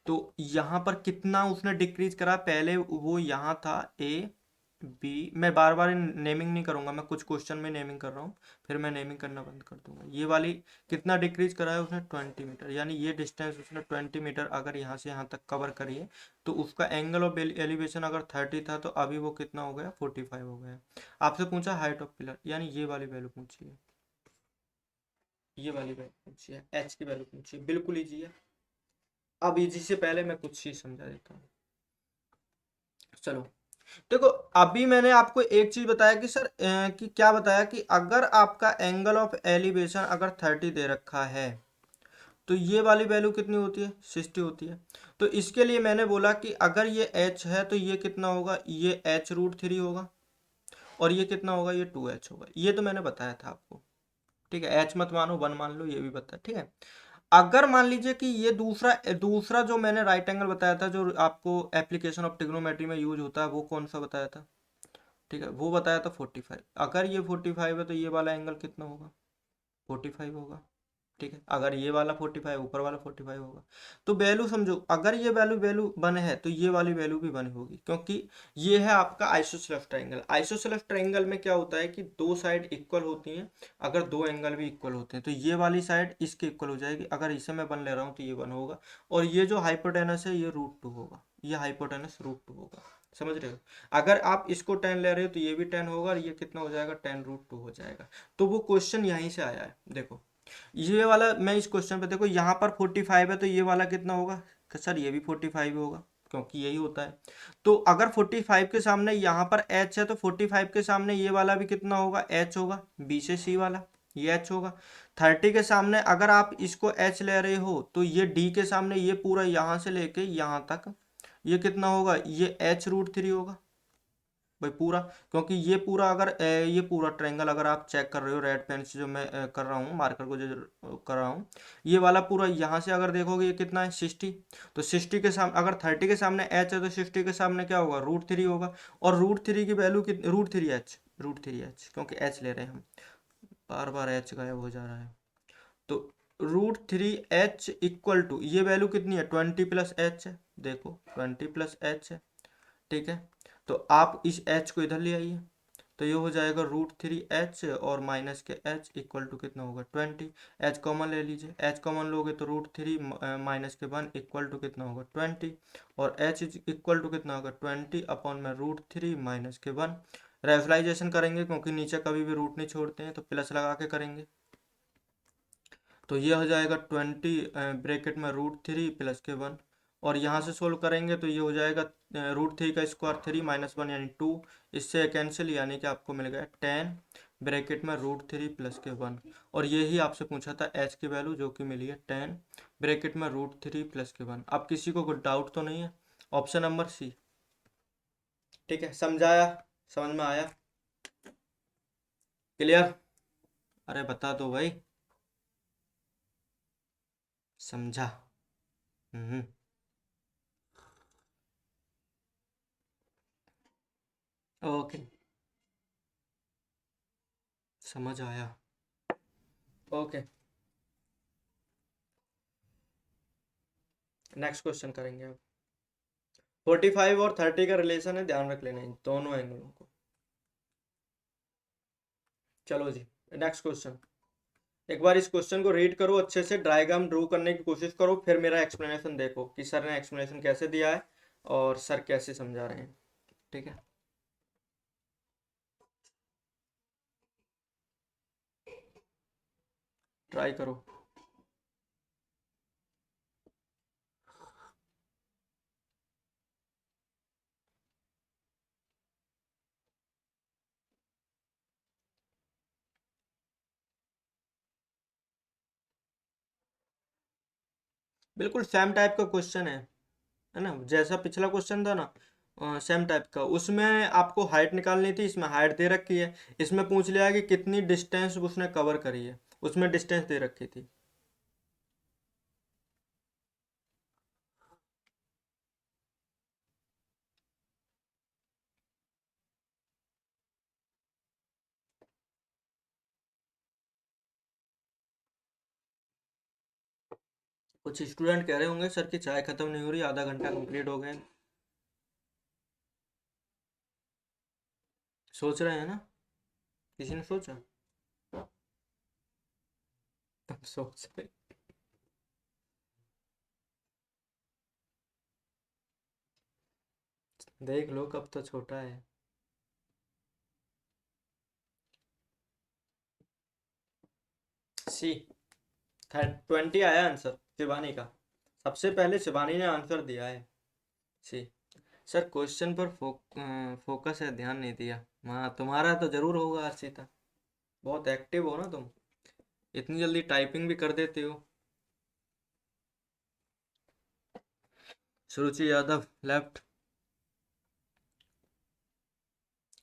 तो यहाँ पर कितना उसने डिक्रीज करा, पहले वो यहाँ था ए बी, मैं बार बार नेमिंग नहीं करूंगा, मैं कुछ क्वेश्चन में नेमिंग कर रहा हूँ, फिर मैं नेमिंग करना बंद कर दूंगा। ये वाली कितना डिक्रीज करा है उसने, 20 मीटर, यानी ये डिस्टेंस उसने 20 मीटर अगर यहाँ से यहाँ तक कवर करिए, तो उसका एंगल ऑफ एलिवेशन अगर 30 था तो अभी वो कितना हो गया, 45 हो गया। आपसे पूछा हाइट ऑफ पिलर, यानी ये वाली वैल्यू पूछिए, ये वाली वैल्यू पूछिए, एच की वैल्यू पूछिए, बिल्कुल ईजी है। अब इजी से पहले मैं कुछ चीज समझा देता हूँ। चलो देखो, अभी मैंने आपको एक चीज बताया कि सर कि क्या बताया कि अगर आपका एंगल ऑफ एलिवेशन अगर 30 दे रखा है, तो ये वाली वैल्यू कितनी होती है, 60 होती है। तो इसके लिए मैंने बोला कि अगर ये h है तो ये कितना होगा, ये h√3 होगा, और ये कितना होगा, ये 2h होगा, ये तो मैंने बताया था आपको, ठीक है। h मत मानो, 1 मान लो, ये भी बताया, ठीक है। अगर मान लीजिए कि ये दूसरा दूसरा जो मैंने राइट एंगल बताया था, जो आपको एप्लीकेशन ऑफ ट्रिग्नोमेट्री में यूज होता है, वो कौन सा बताया था, ठीक है, वो बताया था 45। अगर ये 45 है तो ये वाला एंगल कितना होगा, 45 होगा, ठीक है। अगर ये वाला 45, ऊपर वाला 45 होगा, तो वैल्यू समझो, अगर ये वैल्यू वैल्यू वन है तो ये वाली वैल्यू भी वन होगी, क्योंकि ये है आपका आइसोसेलेस ट्रायंगल। आइसोसेलेस ट्रायंगल में क्या होता है कि दो साइड इक्वल होती हैं, अगर दो एंगल भी इक्वल होते हैं तो ये वाली साइड इसके इक्वल हो जाएगी, अगर इसे मैं वन ले रहा हूँ तो ये वन होगा, और ये जो हाइपोटेनस है ये √2 होगा, ये हाइपोटेनस √2 होगा, समझ रहे हो। अगर आप इसको 10 ले रहे हो तो ये भी 10 होगा, और ये कितना हो जाएगा, 10√2 हो जाएगा। तो वो क्वेश्चन यहीं से आया है। देखो ये वाला, मैं इस क्वेश्चन पे देखो यहाँ पर 45 है तो ये वाला कितना होगा, सर ये भी 45 होगा, क्योंकि यही होता है। तो अगर 45 के सामने यहाँ पर h है, तो 45 के सामने ये वाला भी कितना होगा, h होगा, b से c वाला, ये h होगा। 30 के सामने अगर आप इसको h ले रहे हो तो ये d के सामने ये पूरा यहाँ से लेके यहाँ तक ये कितना होगा, ये h√3 होगा भाई पूरा, क्योंकि ये पूरा अगर ये पूरा ट्रायंगल अगर आप चेक कर रहे हो रेड पेन से, जो मैं कर रहा हूँ मार्कर को जो कर रहा हूँ, ये वाला पूरा यहाँ से अगर देखोगे ये कितना है, 60। तो 60 के सामने अगर 30 के सामने एच है तो 60 के सामने क्या होगा, √3 होगा, और √3 की वैल्यू कितनी, √3h क्योंकि एच ले रहे हैं हम, बार बार एच गायब हो जा रहा है। तो √3h इक्वल टू ये वैल्यू कितनी है, 20 + h है, देखो 20 + h है, ठीक है। तो आप इस h को इधर ले आइए, तो ये हो जाएगा √3h और माइनस के h इक्वल टू कितना होगा, 20। h कॉमन ले लीजिए, h कॉमन लोगे तो √3 माइनस के 1 इक्वल टू कितना होगा, 20, और h इक्वल टू कितना होगा, 20 में √3 माइनस के 1। रेफलाइजेशन करेंगे क्योंकि नीचे कभी भी रूट नहीं छोड़ते हैं, तो प्लस लगा के करेंगे, तो ये हो जाएगा 20 ब्रैकेट में √3 प्लस के 1, और यहाँ से सोल्व करेंगे तो ये हो जाएगा √3 का स्क्वायर 3 माइनस 1 यानी 2, इससे कैंसिल, यानी कि आपको मिल गया 10 ब्रैकेट में √3 प्लस के 1। और ये ही आपसे पूछा था एच की वैल्यू, जो कि मिली है 10 ब्रैकेट में √3 प्लस के 1। अब किसी को कोई डाउट तो नहीं है, ऑप्शन नंबर सी, ठीक है, समझाया, समझ में आया, क्लियर, अरे बता दो भाई, समझा, हम्म, ओके, समझ आया, ओके। नेक्स्ट क्वेश्चन करेंगे अब। 45 और 30 का रिलेशन है, ध्यान रख लेना इन दोनों एंगलों को। चलो जी, नेक्स्ट क्वेश्चन। एक बार इस क्वेश्चन को रीड करो अच्छे से, डायग्राम ड्रू करने की कोशिश करो, फिर मेरा एक्सप्लेनेशन देखो कि सर ने एक्सप्लेनेशन कैसे दिया है और सर कैसे समझा रहे हैं। ठीक है, ट्राई करो। बिल्कुल सेम टाइप का क्वेश्चन है ना, जैसा पिछला क्वेश्चन था ना, सेम टाइप का। उसमें आपको हाइट निकालनी थी, इसमें हाइट दे रखी है। इसमें पूछ लिया कि कितनी डिस्टेंस उसने कवर करी है, उसमें डिस्टेंस दे रखी थी। कुछ स्टूडेंट कह रहे होंगे सर की चाय खत्म नहीं हो रही, आधा घंटा कंप्लीट हो गए। सोच रहे हैं ना, किसी ने सोचा? तब सोच रहे। देख लो कब तो छोटा है। सी 20 आया आंसर शिवानी का। सबसे पहले शिवानी ने आंसर दिया है। सी। सर क्वेश्चन पर फोकस है, ध्यान नहीं दिया। हाँ, तुम्हारा तो जरूर होगा अर्षिता, बहुत एक्टिव हो ना तुम, इतनी जल्दी टाइपिंग भी कर देते हो। सुरुचि यादव लेफ्ट।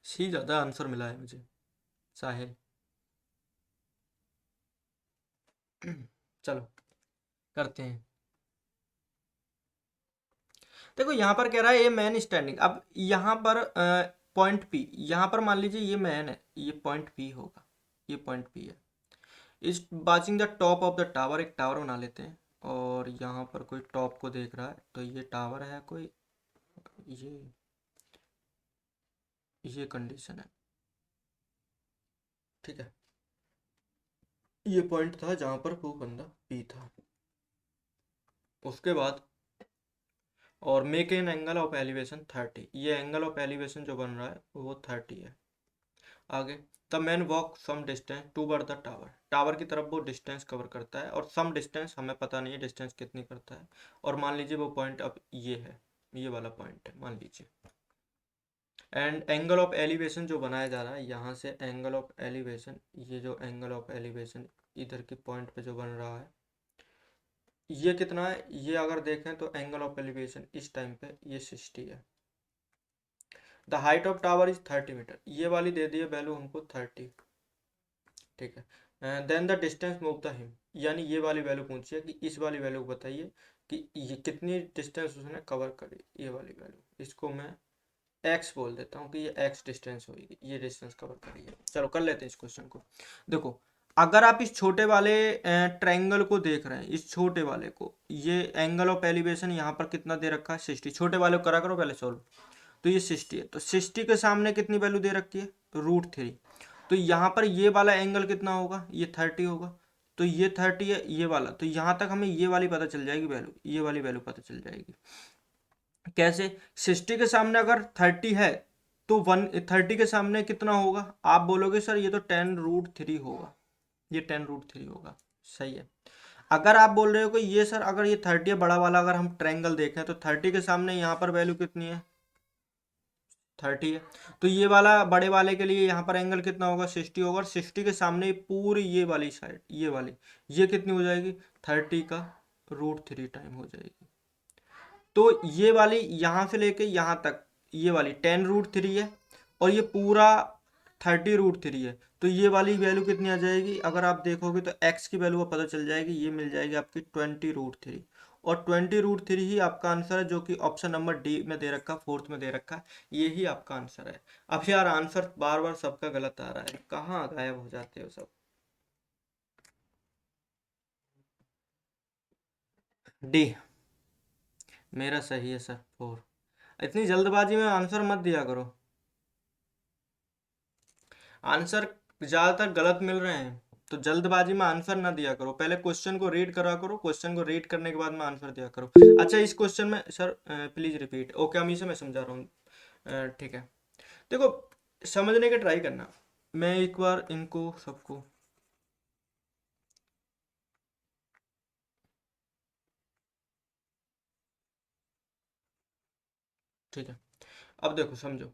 सी ज़्यादा आंसर मिला है मुझे। साहिल। चलो करते हैं। देखो यहाँ पर कह रहा है ये मैन स्टैंडिंग। अब यहाँ पर पॉइंट पी, यहाँ पर मान लीजिए ये मैन है, ये पॉइंट पी होगा, ये पॉइंट पी है। इस watching the top of the tower, एक टावर बना लेते हैं, और यहाँ पर कोई टॉप को देख रहा है, तो ये टावर है कोई, ये कंडीशन है। ठीक है, ये पॉइंट था जहाँ पर वो बंदा पी था। उसके बाद और make an angle of elevation 30, ये एंगल ऑफ एलिवेशन जो बन रहा है वो 30 है। आगे, the man walk some distance toward the tower, tower की तरफ वो डिस्टेंस कवर करता है, और सम डिस्टेंस हमें पता नहीं है डिस्टेंस कितनी करता है। और मान लीजिए वो पॉइंट अब ये है, ये वाला पॉइंट है मान लीजिए। एंड एंगल ऑफ एलिवेशन जो बनाया जा रहा है यहाँ से, एंगल ऑफ एलिवेशन, ये जो एंगल ऑफ एलिवेशन इधर के पॉइंट पे जो बन रहा है, ये कितना है? ये अगर देखें तो एंगल ऑफ एलिवेशन इस टाइम पे ये 60 है। The height of tower is 30 meter, ये वाली दे दी है वैल्यू हमको 30। ठीक है, then the distance move the him, यानी ये वाली वैल्यू पूछी है कि इस वाली वैल्यू को बताइए कि ये कितनी डिस्टेंस उसने कवर करी, ये वाली वैल्यू। इसको मैं एक्स बोल देता हूँ कि ये एक्स डिस्टेंस होगी, ये डिस्टेंस कवर करी है। चलो कर लेते हैं इस क्वेश्चन को। देखो, अगर आप इस छोटे वाले ट्रायंगल को देख रहे हैं, इस छोटे वाले को, ये एंगल ऑफ एलिवेशन यहाँ पर कितना दे रखा है? 60। छोटे वाले को करा करो पहले सॉल्व। तो ये 60 है, तो 60 के सामने कितनी वैल्यू दे रखी है? √3। तो यहाँ पर ये वाला एंगल कितना होगा? ये 30 होगा। तो ये 30 है, ये वाला, तो यहाँ तक हमें ये वाली पता चल जाएगी वैल्यू, ये वाली वैल्यू पता चल जाएगी। कैसे? 60 के सामने अगर 30 है तो 30 के सामने कितना होगा? आप बोलोगे सर ये तो 10√3 होगा, ये 10√3 होगा। सही है। अगर आप बोल रहे हो कि ये सर अगर ये 30 है बड़ा वाला, अगर हम ट्रायंगल देखें तो 30 के सामने यहाँ पर वैल्यू कितनी है? 30 है। तो ये वाला बड़े वाले के लिए यहाँ पर एंगल कितना होगा? 60 होगा। और 60 के सामने पूरी ये वाली साइड, ये वाली, ये कितनी हो जाएगी? 30 का √3 टाइम हो जाएगी। तो ये वाली यहाँ से लेके यहाँ तक, ये वाली 10√3 है, और ये पूरा 30√3 है। तो ये वाली वैल्यू कितनी आ जाएगी? अगर आप देखोगे तो एक्स की वैल्यू पता चल जाएगी, ये मिल जाएगी आपकी 20√3। और 20√3 ही आपका आंसर है, जो कि ऑप्शन नंबर डी में दे रखा, फोर्थ में दे रखा, ये ही आपका आंसर है। अब यार आंसर बार बार सबका गलत आ रहा है, कहाँ गायब हो जाते हो सब? डी। मेरा सही है सर, 4। इतनी जल्दबाजी में आंसर मत दिया करो, आंसर ज़्यादातर गलत मिल रहे हैं, तो जल्दबाजी में आंसर ना दिया करो, पहले क्वेश्चन को रीड करा करो, क्वेश्चन को रीड करने के बाद में आंसर दिया करो। अच्छा इस क्वेश्चन में सर प्लीज़ रिपीट, ओके अमी से मैं समझा रहा हूँ, ठीक है। देखो समझने का ट्राई करना, मैं एक बार इनको सबको, ठीक है, अब देखो समझो,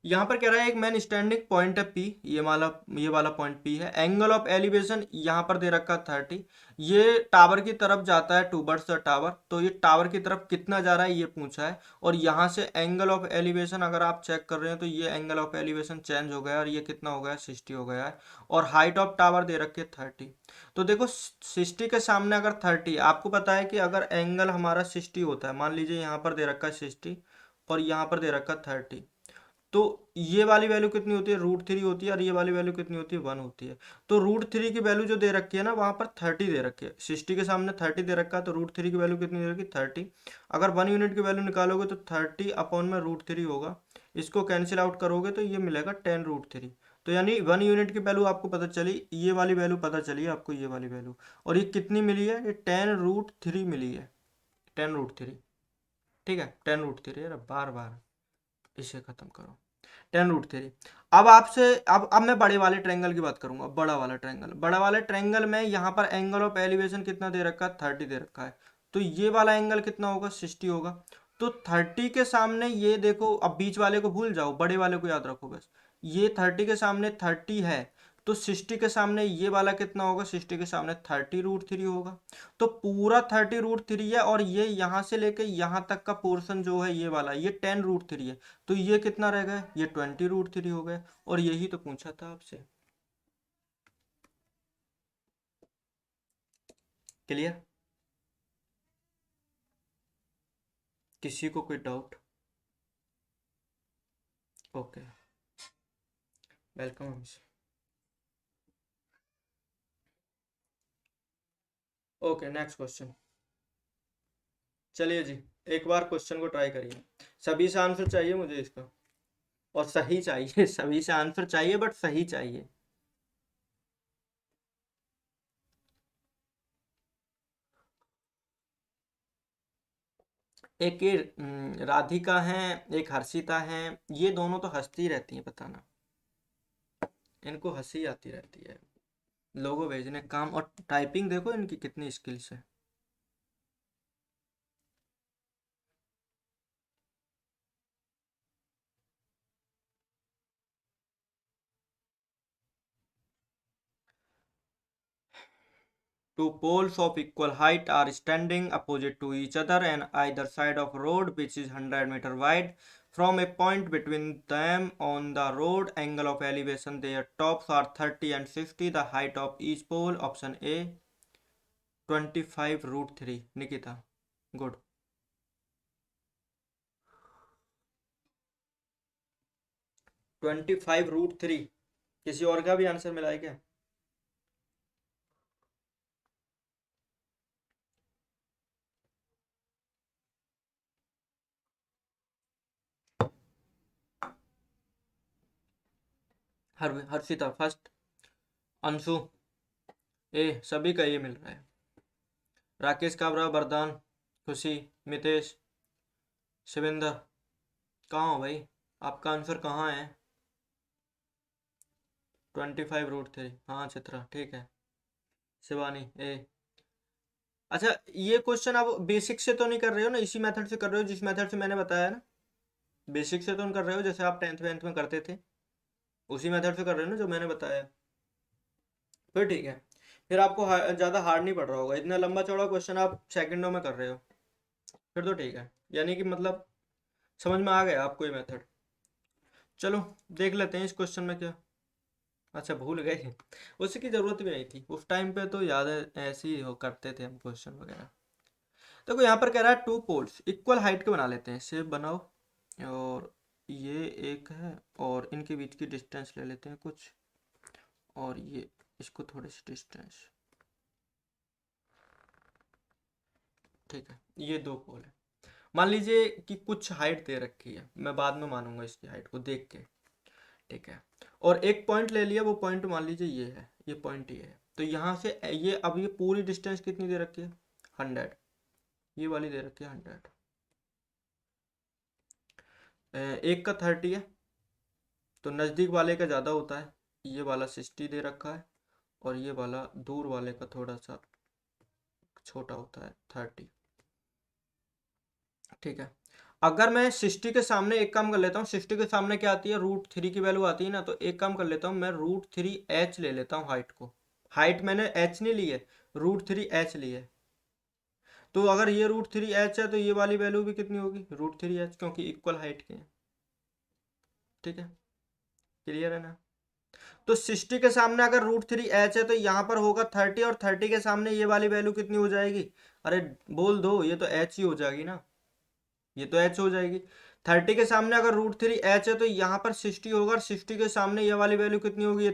यहाँ पर कह रहा है एक मैन स्टैंडिंग पॉइंट है पी, ये वाला पॉइंट पी है, एंगल ऑफ एलिवेशन यहाँ पर दे रखा 30, ये टावर की तरफ जाता है टूवर्ड्स द टावर, तो ये टावर की तरफ कितना जा रहा है ये पूछा है, और यहाँ से एंगल ऑफ एलिवेशन अगर आप चेक कर रहे हैं तो ये एंगल ऑफ एलिवेशन चेंज हो गया है और ये कितना हो गया है 60 हो गया है, और हाइट ऑफ टावर दे रखी है 30। तो देखो 60 के सामने अगर 30, आपको पता है कि अगर एंगल हमारा 60 होता है, मान लीजिए यहाँ पर दे रखा है 60 और यहाँ पर दे रखा है 30, तो ये वाली वैल्यू कितनी होती है, √3 होती है, और ये वाली वैल्यू कितनी होती है, 1 होती है। तो √3 की वैल्यू जो दे रखी है ना वहां पर 30 दे रखी है, 60 के सामने 30 दे रखा है, तो √3 की वैल्यू कितनी दे रखी है, 30। अगर 1 यूनिट की वैल्यू निकालोगे तो 30 अपॉन में √3 होगा, इसको कैंसिल आउट करोगे तो ये मिलेगा 10√3। तो यानी 1 यूनिट की वैल्यू आपको पता चली, ये वाली वैल्यू पता चली है आपको, ये वाली वैल्यू, और ये कितनी मिली है, ये 10√3 मिली है, 10√3, ठीक है, 10√3। अरे बार बार इसे खत्म करो, 10√3। अब आपसे, अब मैं बड़े वाले ट्रायंगल की बात करूंगा, बड़ा वाले ट्रायंगल में यहाँ पर एंगल ऑफ एलिवेशन कितना दे रखा है, 30 दे रखा है, तो ये वाला एंगल कितना होगा, 60 होगा। तो 30 के सामने ये देखो, अब बीच वाले को भूल जाओ, बड़े वाले को याद रखो बस, ये 30 के सामने 30 है, तो 60 के सामने ये वाला कितना होगा, 60 के सामने 30√3 होगा। तो पूरा 30√3 है, और ये यहाँ से लेके यहाँ तक का पोर्शन जो है ये वाला, ये 10√3 है, तो ये कितना रह गया, ये 20√3 हो गया, और यही तो पूछा था आपसे। क्लियर? किसी को कोई doubt? Okay, welcome. Okay next question, चलिए जी, एक बार क्वेश्चन को ट्राई करिए, सभी से आंसर चाहिए मुझे इसका, और सही चाहिए सभी से आंसर चाहिए बट सही चाहिए। एक ये राधिका है, एक हर्षिता है, ये दोनों तो हंसती रहती हैं, पता ना इनको हंसी आती रहती है लोगों भेजने का काम, और टाइपिंग देखो इनकी कितनी स्किल्स है। Two poles of equal height are standing opposite to each other on either side of a road which is 100 meter wide. From a point between them on the road, angle of elevation their tops are 30 and 60. The height of each pole, option A 25√3. Nikita, good. 25√3, किसी और का भी answer मिला है क्या? Harshita first, Anshu, ए सभी का ये मिल रहा है, राकेश काबरा, वरदान, खुशी, मितेश, शिवेंद्र, कहाँ हो भाई, आपका आंसर कहाँ है? 25√3, हाँ चित्रा ठीक है, शिवानी ए। अच्छा ये क्वेश्चन आप बेसिक से तो नहीं कर रहे हो ना, इसी मेथड से कर रहे हो जिस मेथड से मैंने बताया ना, बेसिक से तो नहीं कर रहे हो जैसे आप 10th 10th में करते थे, उसी मेथड से कर रहे हो ना जो मैंने बताया? फिर ठीक है, फिर आपको ज़्यादा हार्ड नहीं पड़ रहा होगा, इतना लंबा चौड़ा क्वेश्चन आप सेकंडों में कर रहे हो, फिर तो ठीक है, यानी कि मतलब समझ में आ गया आपको ये मेथड। चलो देख लेते हैं इस क्वेश्चन में क्या, अच्छा भूल गए उसकी ज़रूरत भी नहीं थी उस टाइम पे, तो याद है ऐसे ही हो करते थे हम क्वेश्चन वगैरह। देखो यहाँ पर कह रहा है टू पोल्स इक्वल हाइट के बना लेते हैं, शेप बनाओ, और ये एक है, और इनके बीच की डिस्टेंस ले लेते हैं कुछ, और ये इसको थोड़ी सी डिस्टेंस, ठीक है, ये दो पोल है, मान लीजिए कि कुछ हाइट दे रखी है, मैं बाद में मानूंगा इसकी हाइट को देख के, ठीक है। और एक पॉइंट ले लिया, वो पॉइंट मान लीजिए ये है, ये पॉइंट ये है, तो यहाँ से ये अब ये पूरी डिस्टेंस कितनी दे रखी है, 100, ये वाली दे रखी है 100। एक का 30 है, तो नज़दीक वाले का ज़्यादा होता है, ये वाला 60 दे रखा है, और ये वाला दूर वाले का थोड़ा सा छोटा होता है, 30, ठीक है। अगर मैं 60 के सामने एक काम कर लेता हूँ, 60 के सामने क्या आती है, √3 की वैल्यू आती है ना, तो एक काम कर लेता हूँ, मैं √3h ले लेता हूँ हाइट को। हाइट मैंने h नहीं ली है, √3h ली है। तो अगर ये √3h है तो ये वाली वैल्यू भी कितनी होगी, √3h, क्योंकि इक्वल हाइट के हैं, ठीक है। क्लियर है ना। तो 60 के सामने अगर √3h है तो यहाँ पर होगा 30, और 30 के सामने ये वाली वैल्यू कितनी हो जाएगी, अरे बोल दो, ये तो h ही हो जाएगी ना, ये तो h हो जाएगी। 30 के सामने अगर √3h है तो यहाँ पर 60 होगा, और 60 के सामने ये वाली वैल्यू कितनी होगी, ये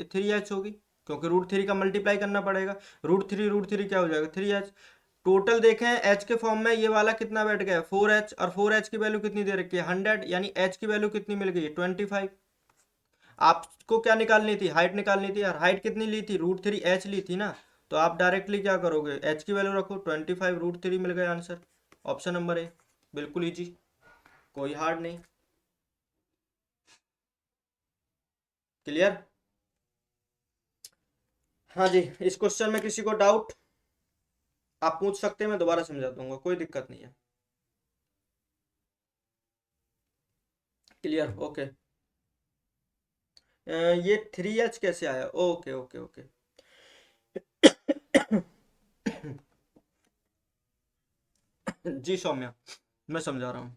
3h होगी, क्योंकि √3 का मल्टीप्लाई करना पड़ेगा। √3 क्या हो जाएगा, 3h। टोटल देखें h के फॉर्म में ये वाला कितना बैठ गया, 4h, और 4h की वैल्यू कितनी दे रखी है, 100, यानी h की वैल्यू कितनी मिल गई, 25। आपको क्या निकालनी थी, हाइट निकालनी थी, और हाइट कितनी ली थी, √3h ली थी ना, तो आप डायरेक्टली क्या करोगे, h की वैल्यू रखो, 25 √3 मिल गया आंसर। ऑप्शन नंबर ए, बिल्कुल इजी, कोई हार्ड नहीं। क्लियर। हाँ जी, इस क्वेश्चन में किसी को डाउट आप पूछ सकते हैं, मैं दोबारा समझा दूंगा, कोई दिक्कत नहीं है। Clear, okay. ये 3h कैसे आया, ओके ओके ओके। जी सौम्या, मैं समझा रहा हूँ,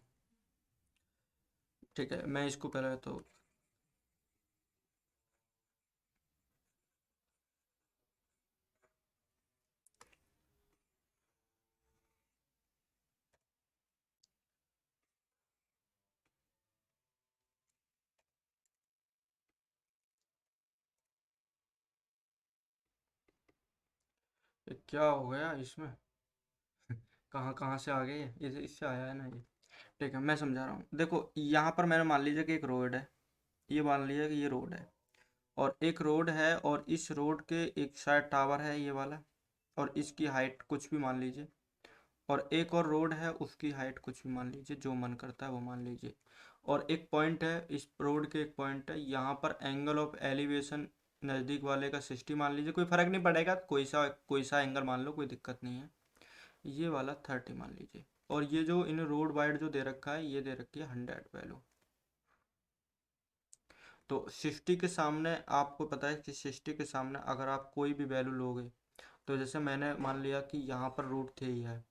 ठीक है। मैं इसको पहले तो ये क्या हो गया इसमें, कहाँ कहाँ से आ गए ये, इससे आया है ना ये, ठीक है। मैं समझा रहा हूँ, देखो यहाँ पर मैंने मान लीजिए कि एक रोड है, ये मान लीजिए कि ये रोड है, और एक रोड है, और इस रोड के एक साइड टावर है ये वाला, और इसकी हाइट कुछ भी मान लीजिए, और एक और रोड है, उसकी हाइट कुछ भी मान लीजिए, जो मन करता है वो मान लीजिए। और एक पॉइंट है, इस रोड के एक पॉइंट है, यहाँ पर एंगल ऑफ एलिवेशन नज़दीक वाले का 60 मान लीजिए, कोई फ़र्क नहीं पड़ेगा, कोई सा एंगल मान लो, कोई दिक्कत नहीं है। ये वाला 30 मान लीजिए, और ये जो इन रोड वाइड जो दे रखा है, ये दे रखी है 100 वैल्यू। तो 60 के सामने आपको पता है कि 60 के सामने अगर आप कोई भी वैल्यू लोगे, तो जैसे मैंने मान लिया कि यहाँ पर √3 है,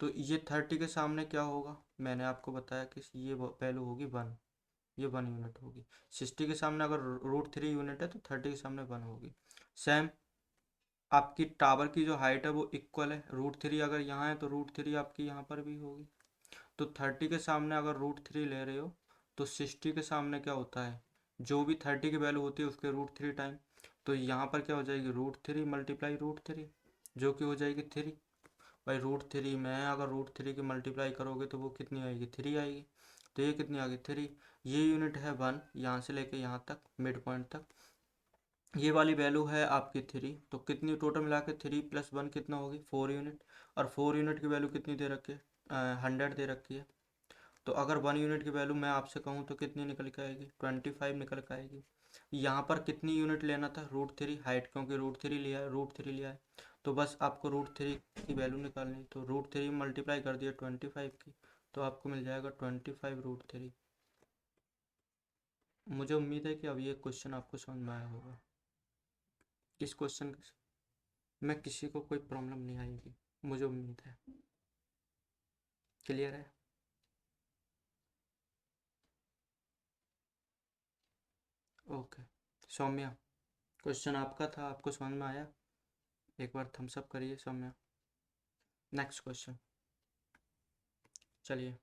तो ये 30 के सामने क्या होगा, मैंने आपको बताया कि ये वैल्यू होगी 1, ये 1 यूनिट होगी। 60 के सामने अगर √3 यूनिट है तो 30 के सामने 1 होगी। सेम आपकी टावर की जो हाइट है वो इक्वल है, √3 अगर यहाँ है तो √3 आपकी यहाँ पर भी होगी। तो 30 के सामने अगर √3 ले रहे हो, तो 60 के सामने क्या होता है, जो भी 30 की वैल्यू होती है उसके √3 टाइम, तो यहाँ पर क्या हो जाएगी, √3 मल्टीप्लाई √3, जो कि हो जाएगी 3। भाई √3 में अगर √3 की मल्टीप्लाई करोगे तो वो कितनी आएगी, 3 आएगी, तो ये कितनी आ गई, 3। ये यूनिट है 1, यहाँ से लेके यहाँ तक, मिड पॉइंट तक, ये वाली वैल्यू है आपकी 3, तो कितनी टोटल मिला के 3 + 1 कितना होगी, 4 यूनिट, और 4 यूनिट की वैल्यू कितनी दे रखी है, 100 दे रखी है। तो अगर 1 यूनिट की वैल्यू मैं आपसे कहूँ तो कितनी निकल के आएगी, 25 निकल के आएगी। यहाँ पर कितनी यूनिट लेना था, √3 हाइट, क्योंकि √3 लिया है, √3 लिया है, तो बस आपको √3 की वैल्यू निकालनी, तो √3 मल्टीप्लाई कर दिया 25 की, तो आपको मिल जाएगा 25 √3। मुझे उम्मीद है कि अब ये क्वेश्चन आपको समझ में आया होगा। इस क्वेश्चन में किसी को कोई प्रॉब्लम नहीं आएगी, मुझे उम्मीद है। क्लियर है। ओके सौम्या, क्वेश्चन आपका था, आपको समझ में आया, एक बार थम्स अप करिए सौम्या। नेक्स्ट क्वेश्चन, चलिए।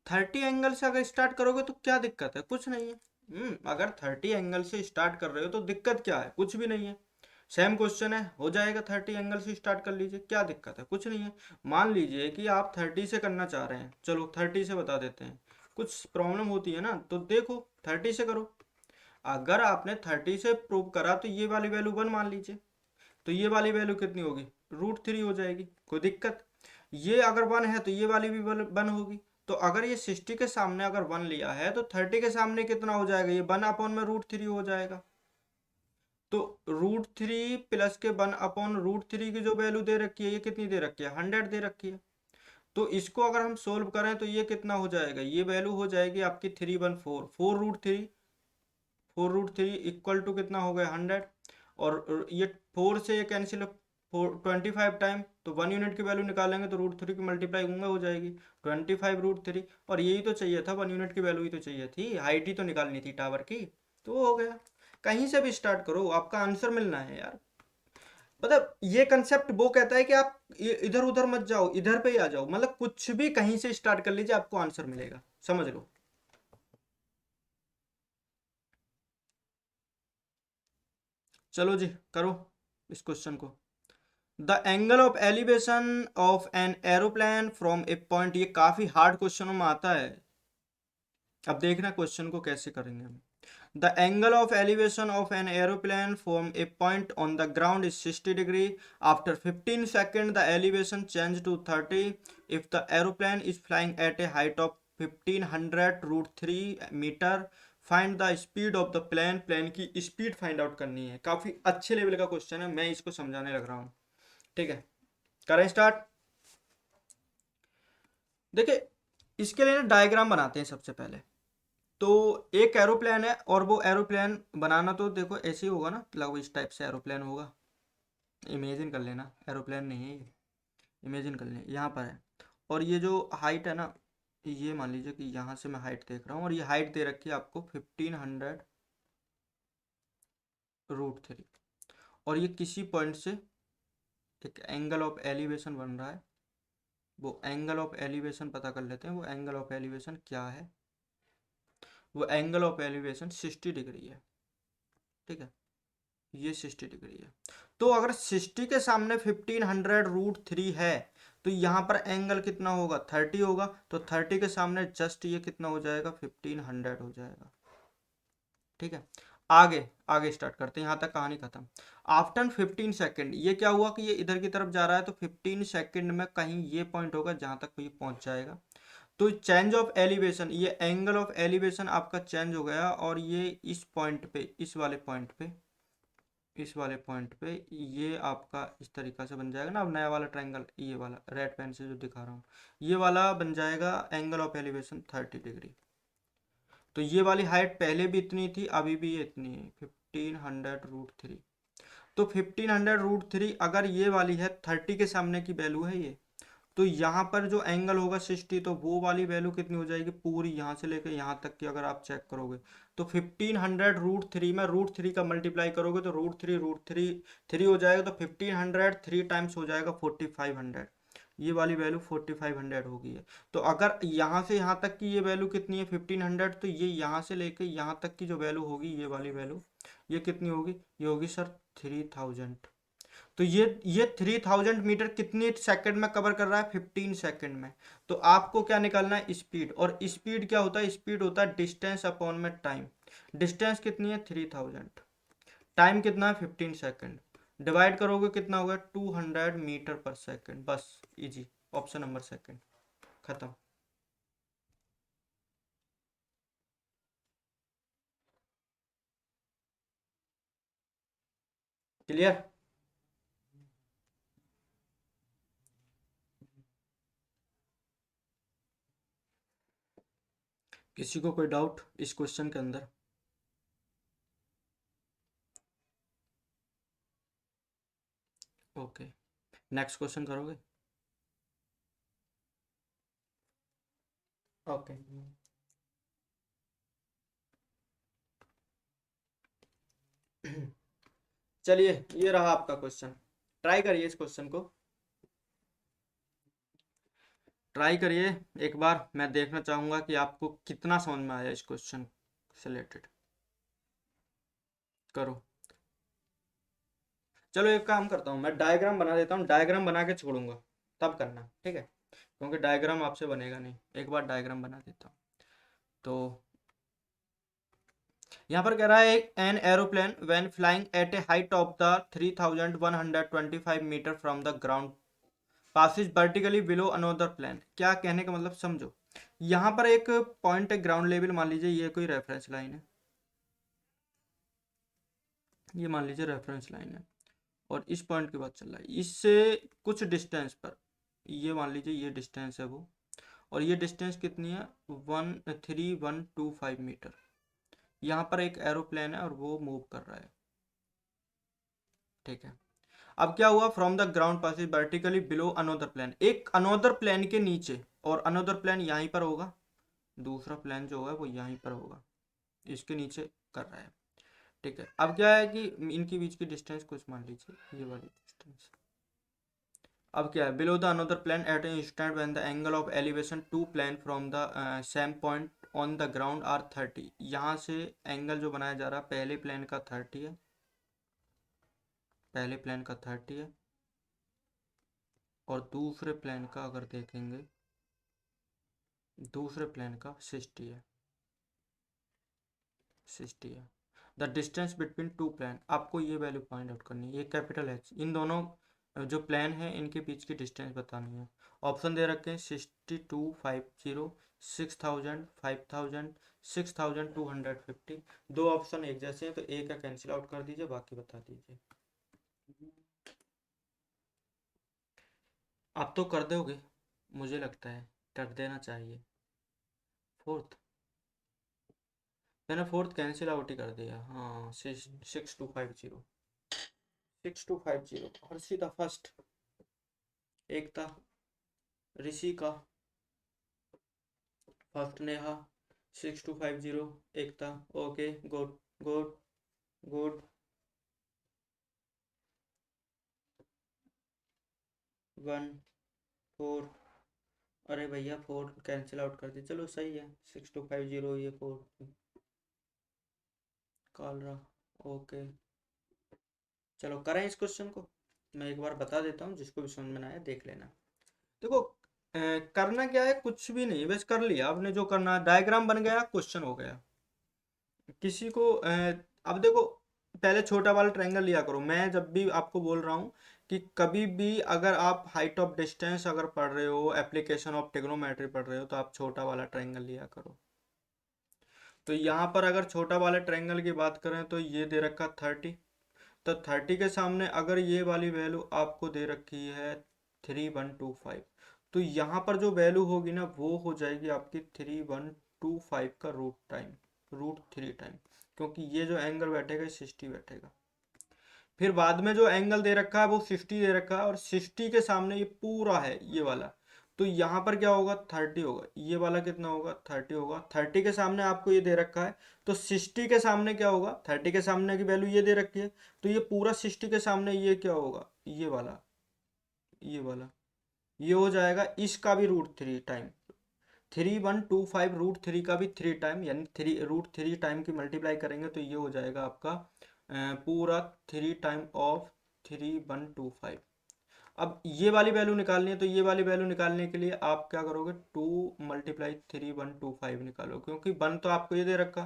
30 एंगल से अगर स्टार्ट करोगे तो क्या दिक्कत है, कुछ नहीं है, अगर 30 एंगल से स्टार्ट कर रहे हो तो दिक्कत क्या है? कुछ भी नहीं है। सेम क्वेश्चन है, हो जाएगा। 30 एंगल से स्टार्ट कर लीजिए, क्या दिक्कत है? कुछ नहीं है। मान लीजिए कि आप 30 से करना चाह रहे हैं, चलो 30 से बता देते हैं। कुछ प्रॉब्लम होती है ना, तो देखो 30 से करो। अगर आपने 30 से प्रूव करा तो ये वाली वैल्यू 1 मान लीजिए, तो ये वाली वैल्यू कितनी होगी? √3 हो जाएगी। कोई दिक्कत? ये अगर 1 है तो ये वाली भी 1 होगी। तो अगर ये 60 के सामने अगर 1 लिया है तो 30 के सामने कितना हो जाएगा? ये 1/√3 हो जाएगा। तो √3 प्लस के 1/√3 की जो वैल्यू दे रखी है, ये कितनी दे रखी है? 100 दे रखी है। तो इसको अगर हम सोल्व करें तो ये कितना हो जाएगा? ये वैल्यू हो जाएगी आपकी 314। 4√3 इक्वल टू कितना हो गया? 100। और ये 4 से ये कैंसिल, 25 टाइम, तो 1 यूनिट की वैल्यू निकालेंगे तो √3 की मल्टीप्लाई होंगे, हो जाएगी 25 √3। और यही तो चाहिए था, 1 यूनिट की वैल्यू ही तो चाहिए थी, हाइट ही तो निकालनी थी टावर की। तो वो हो गया। कहीं से भी स्टार्ट करो, आपका आंसर मिलना है यार। मतलब ये कंसेप्ट वो कहता है कि आप इधर उधर मत जाओ, इधर पे ही आ जाओ। मतलब कुछ भी कहीं से स्टार्ट कर लीजिए, आपको आंसर मिलेगा, समझ लो। चलो जी, करो इस क्वेश्चन को। The angle of elevation of an aeroplane from a point, ये काफी हार्ड क्वेश्चनों में आता है। अब देखना क्वेश्चन को कैसे करेंगे हम। The angle of elevation of an aeroplane from a point on the ground is 60 degree. After 15 second the elevation change to 30 if the aeroplane is flying at a height of 1500 √3 meter. Find the speed of the plane, plane की speed find out करनी है। काफी अच्छे level का question है, मैं इसको समझाने लग रहा हूँ। ठीक है, करें स्टार्ट। देखिए, इसके लिए ना डायग्राम बनाते हैं सबसे पहले। तो एक एरोप्लेन है, और वो एरोप्लेन बनाना तो देखो ऐसे ही होगा ना, लगभग इस टाइप से एरोप्लेन होगा। इमेजिन कर लेना, एरोप्लेन नहीं है ये, इमेजिन कर लें यहाँ पर है। और ये जो हाइट है ना, ये मान लीजिए कि यहाँ से मैं हाइट देख रहा हूँ, और ये हाइट दे रखी है आपको 1500 √3। और ये किसी पॉइंट से एक एंगल ऑफ एलिवेशन बन रहा है। वो एंगल ऑफ एलिवेशन पता कर लेते हैं, वो एंगल ऑफ एलिवेशन क्या है। वो एंगल ऑफ एलिवेशन 60 डिग्री है। ठीक है, ये 60 डिग्री है। तो अगर 60 के सामने 1500 √3 है, तो यहाँ पर एंगल कितना होगा? 30 होगा। तो 30 के सामने जस्ट ये कितना हो जाएगा? 1500 हो जाएगा। ठीक है, आगे आगे स्टार्ट करते हैं, यहाँ तक कहानी खत्म। आफ्टर 15 सेकेंड ये क्या हुआ कि ये इधर की तरफ जा रहा है, तो 15 सेकेंड में कहीं ये पॉइंट होगा जहाँ तक ये पहुँच जाएगा। तो चेंज ऑफ एलिवेशन, ये एंगल ऑफ एलिवेशन आपका चेंज हो गया, और ये इस पॉइंट पे, इस वाले पॉइंट पे ये आपका इस तरीका से बन जाएगा ना। अब नया वाला ट्रायंगल, ये वाला रेड पेन से जो दिखा रहा हूँ, ये वाला बन जाएगा एंगल ऑफ एलिवेशन 30 डिग्री। तो ये वाली हाइट पहले भी इतनी थी, अभी भी ये इतनी है, 1500 √3। तो 1500 √3 अगर ये वाली है, 30 के सामने की वैल्यू है ये, तो यहाँ पर जो एंगल होगा 60, तो वो वाली वैल्यू कितनी हो जाएगी? पूरी यहाँ से लेकर यहाँ तक की अगर आप चेक करोगे, तो 1500 √3 में √3 का मल्टीप्लाई करोगे तो √3 हो जाएगा। तो 1500 3 टाइम्स हो जाएगा 4500। ये वाली वैल्यू 4500 होगी है। तो अगर यहाँ से यहाँ तक की ये वैल्यू कितनी है? 1500। तो ये यहाँ से लेकर यहाँ तक की जो वैल्यू होगी, ये वाली वैल्यू, ये कितनी होगी? ये होगी सर 3000। तो ये 3000 मीटर कितने सेकंड में कवर कर रहा है? 15 सेकंड में। तो आपको क्या निकालना है? स्पीड। और स्पीड क्या होता है? स्पीड होता है डिस्टेंस अपॉन में टाइम। डिस्टेंस कितनी है? 3000। टाइम कितना है? 15 सेकंड। डिवाइड करोगे कितना होगा? 200 मीटर पर सेकंड। बस, इजी। ऑप्शन नंबर सेकंड, खत्म। क्लियर? किसी को कोई डाउट इस क्वेश्चन के अंदर? ओके, नेक्स्ट क्वेश्चन करोगे? ओके, चलिए, ये रहा आपका क्वेश्चन। ट्राई करिए इस क्वेश्चन को, ट्राई करिए एक बार। मैं देखना चाहूँगा कि आपको कितना समझ में आया इस क्वेश्चन से रिलेटेड। करो। चलो एक काम करता हूँ, मैं डायग्राम बना देता हूँ, डायग्राम बना के छोड़ूंगा, तब करना, ठीक है, क्योंकि डायग्राम आपसे बनेगा नहीं। एक बार डायग्राम बना देता हूँ। तो यहाँ पर कह रहा है an aeroplane when flying at a height of the 3125 meter from the ground passes vertically below another plane. क्या कहने का मतलब समझो। यहाँ पर एक पॉइंट है ग्राउंड लेवल, मान लीजिए ये कोई रेफरेंस लाइन है, ये मान लीजिए रेफरेंस लाइन है, और इस पॉइंट के बाद चल रहा है इससे कुछ डिस्टेंस पर, ये मान लीजिए ये डिस्टेंस है वो, और ये डिस्टेंस कितनी है 13125 मीटर। यहाँ पर एक एरोप्लेन है और वो मूव कर रहा है, ठीक है। अब क्या हुआ, from the ground pass vertically below another plane, एक अनोदर प्लेन के नीचे, और अनोदर प्लेन यहीं पर होगा, दूसरा प्लेन जो है वो यहीं पर होगा, इसके नीचे कर रहा है, ठीक है। अब क्या है कि इनके बीच की डिस्टेंस कुछ मान लीजिए ये वाली डिस्टेंस। अब क्या है, below the another plane at an instant when the angle of elevation to plane from the same point on the ground are 30। यहाँ से एंगल जो बनाया जा रहा है पहले प्लेन का 30 है, पहले प्लेन का 30 है, और दूसरे प्लेन का अगर देखेंगे, दूसरे प्लेन का 60 है, 60 है। The distance between two plane, आपको ये वैल्यू फाइंड आउट करनी है, ये कैपिटल एच, इन दोनों जो प्लेन है इनके बीच की डिस्टेंस बतानी है। ऑप्शन दे रखे हैं 6250, 6000, 5000, 6250। दो ऑप्शन एक जैसे हैं तो एक का कैंसिल आउट कर दीजिए, बाकी बता दीजिए। आप तो कर दोगे, मुझे लगता है कर देना चाहिए। फोर्थ, मैंने फोर्थ कैंसिल आउट ही कर दिया, हाँ 6250, 6250। और सीधा फर्स्ट एक था ऋषि का, फर्स्ट नेहा 6250 एक था। Okay good, good, good. 14, अरे भैया 4 कैंसिल आउट कर दिए, चलो सही है, 6250 ये 4 कॉल रहा। ओके, चलो करें इस क्वेश्चन को, मैं एक बार बता देता हूँ, जिसको भी समझ में ना आए देख लेना। देखो करना क्या है, कुछ भी नहीं, बस कर लिया आपने जो करना, डायग्राम बन गया, क्वेश्चन हो गया। किसी को अब देखो, पहले छोटा वाला ट्रायंगल लिया करो। मैं जब भी आपको बोल रहा हूँ कि कभी भी अगर आप हाइट ऑफ डिस्टेंस अगर पढ़ रहे हो, एप्लीकेशन ऑफ ट्रिग्नोमेट्री पढ़ रहे हो, तो आप छोटा वाला ट्रायंगल लिया करो। तो यहाँ पर अगर छोटा वाला ट्रायंगल की बात करें तो ये दे रखा 30, तो 30 के सामने अगर ये वाली वैल्यू आपको दे रखी है 3125, तो यहाँ पर जो वैल्यू होगी ना वो हो जाएगी आपकी 3125 का रूट 3 टाइम, क्योंकि ये जो एंगल बैठेगा 60 बैठेगा। फिर बाद में जो एंगल दे रखा है वो 60 दे रखा है, और 60 के सामने ये पूरा है ये वाला, तो यहाँ पर क्या होगा 30 होगा, ये वाला कितना होगा 30 होगा। 30 के सामने आपको ये दे रखा है, तो 60 के सामने क्या होगा, 30 के सामने की वैल्यू ये दे रखी है, तो ये पूरा 60 के सामने ये क्या होगा, ये वाला, ये वाला, ये हो जाएगा इसका भी रूट 3 टाइम। 3125 रूट 3 का भी 3 टाइम, यानी रूट 3 टाइम की मल्टीप्लाई करेंगे तो ये हो जाएगा आपका पूरा 3 टाइम ऑफ 3125। अब ये वाली वैल्यू निकालनी है, तो ये वाली वैल्यू निकालने के लिए आप क्या करोगे, 2 × 3125 निकालो, क्योंकि 1 तो आपको ये दे रखा,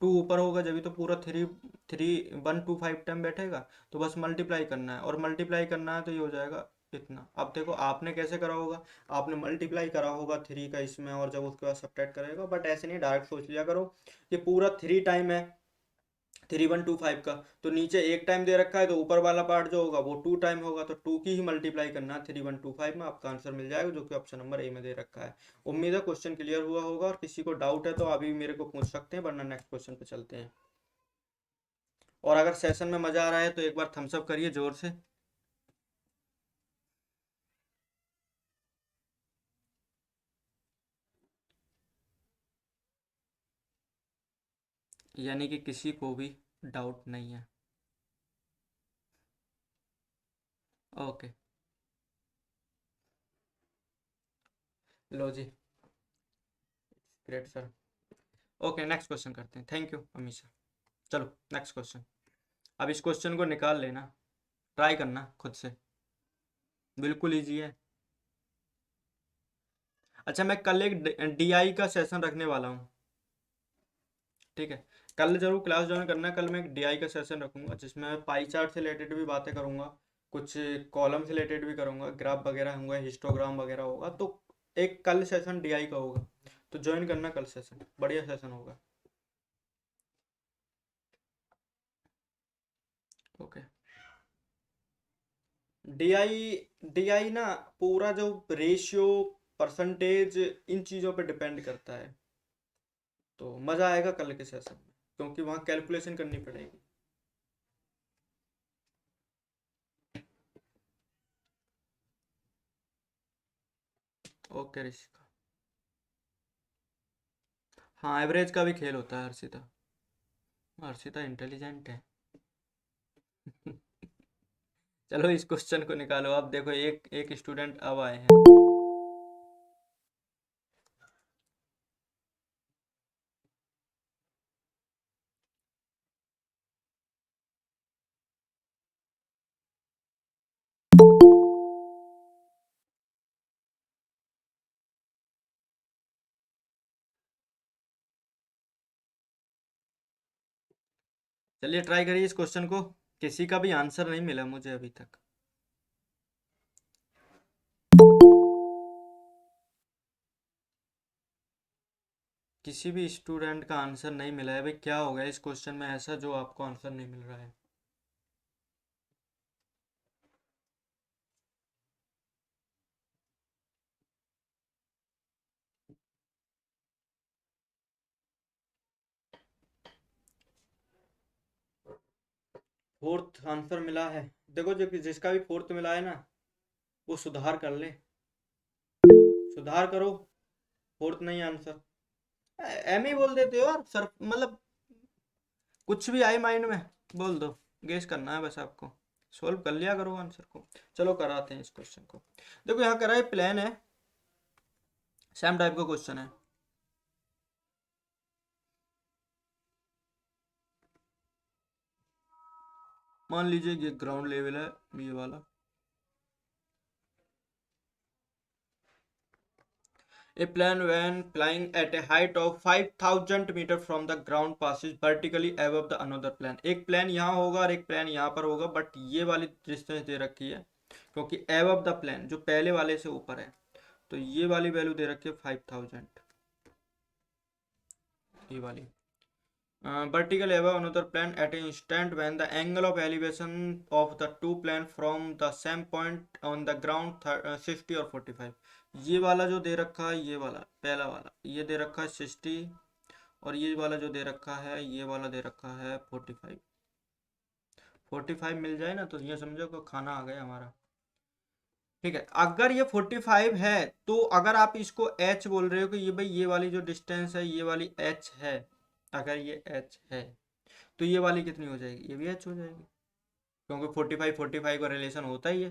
2 ऊपर होगा जब भी तो पूरा 3125 टाइम बैठेगा, तो बस मल्टीप्लाई करना है, और मल्टीप्लाई करना है तो ये हो जाएगा इतना। अब देखो आपने कैसे करा होगा, आपने मल्टीप्लाई करा होगा 3 का इसमें, और जब उसके बाद सब्ट्रैक्ट करेगा, बट ऐसे नहीं, डायरेक्ट सोच लिया करो कि पूरा 3 टाइम है 3125 का, तो नीचे 1 टाइम दे रखा है, तो ऊपर वाला पार्ट जो होगा वो 2 टाइम होगा, तो 2 की ही मल्टीप्लाई करना है 3125 में, आपका आंसर मिल जाएगा, जो कि ऑप्शन नंबर ए में दे रखा है। उम्मीद है क्वेश्चन क्लियर हुआ होगा, और किसी को डाउट है तो अभी मेरे को पूछ सकते हैं, वरना नेक्स्ट क्वेश्चन पे चलते हैं। और अगर सेशन में मजा आ रहा है तो एक बार थम्स अप करिए जोर से। यानी कि किसी को भी डाउट नहीं है। ओके, लो जी, great sir. Okay next question करते हैं, थैंक यू अमीशा। चलो नेक्स्ट क्वेश्चन। अब इस क्वेश्चन को निकाल लेना, ट्राई करना खुद से, बिल्कुल ईजी है। अच्छा, मैं कल एक डीआई का सेशन रखने वाला हूँ, ठीक है। कल जरूर क्लास ज्वाइन करना। कल मैं एक डीआई का सेशन रखूंगा जिसमें मैं पाई चार्ट से रिलेटेड भी बातें करूंगा, कुछ कॉलम से रिलेटेड भी करूंगा, ग्राफ वगैरह होंगे, हिस्टोग्राम वगैरह होगा। तो एक कल सेशन डीआई का होगा, तो ज्वाइन करना कल सेशन, बढ़िया सेशन होगा। ओके। डीआई डीआई ना पूरा जो रेशियो, परसेंटेज, इन चीज़ों पे डिपेंड करता है। तो मज़ा आएगा कल के सेशन में, क्योंकि वहाँ कैलकुलेशन करनी पड़ेगी। ओके ऋषिका। हाँ, एवरेज का भी खेल होता है हर्षिता। हर्षिता इंटेलिजेंट है। चलो इस क्वेश्चन को निकालो। अब देखो, एक एक स्टूडेंट अब आए हैं। चलिए ट्राई करिए इस क्वेश्चन को। किसी का भी आंसर नहीं मिला मुझे अभी तक। किसी भी स्टूडेंट का आंसर नहीं मिला है भाई। क्या हो गया इस क्वेश्चन में ऐसा जो आपको आंसर नहीं मिल रहा है? फोर्थ आंसर मिला है। देखो, जो जिसका भी फोर्थ मिला है ना, वो सुधार कर ले, सुधार करो। फोर्थ नहीं आंसर, एम ही बोल देते हो यार सर, मतलब कुछ भी आए माइंड में बोल दो। गेस करना है बस आपको, सोल्व कर लिया करो आंसर को। चलो कराते हैं इस क्वेश्चन को। देखो यहाँ करा है, प्लान है, सेम टाइप का क्वेश्चन है। मान लीजिए ये ग्राउंड लेवल है, ये वाला। A plane when flying at a height of 5000 meter from the ground passes vertically above the another plane। एक प्लेन यहाँ होगा और एक प्लेन यहाँ पर होगा, बट ये वाली डिस्टेंस दे रखी है क्योंकि above the plane जो पहले वाले से ऊपर है, तो ये वाली वैल्यू दे रखी है 5000, ये वाली। Vertical above another plane at an instant when the angle of elevation of the two plane from the same point on the ground 60 और 45। ये वाला जो दे रखा है, ये वाला पहला वाला, ये दे रखा है 60, और ये वाला जो दे रखा है, ये वाला दे रखा है 45। 45 मिल जाए ना तो ये समझो कि खाना आ गया हमारा। ठीक है, अगर ये 45 है तो अगर आप इसको h बोल रहे हो कि ये भाई ये वाली जो डिस्टेंस है ये वाली h है, अगर ये h है तो ये वाली कितनी हो जाएगी? ये भी h हो जाएगी, क्योंकि 45 45 का रिलेशन होता ही है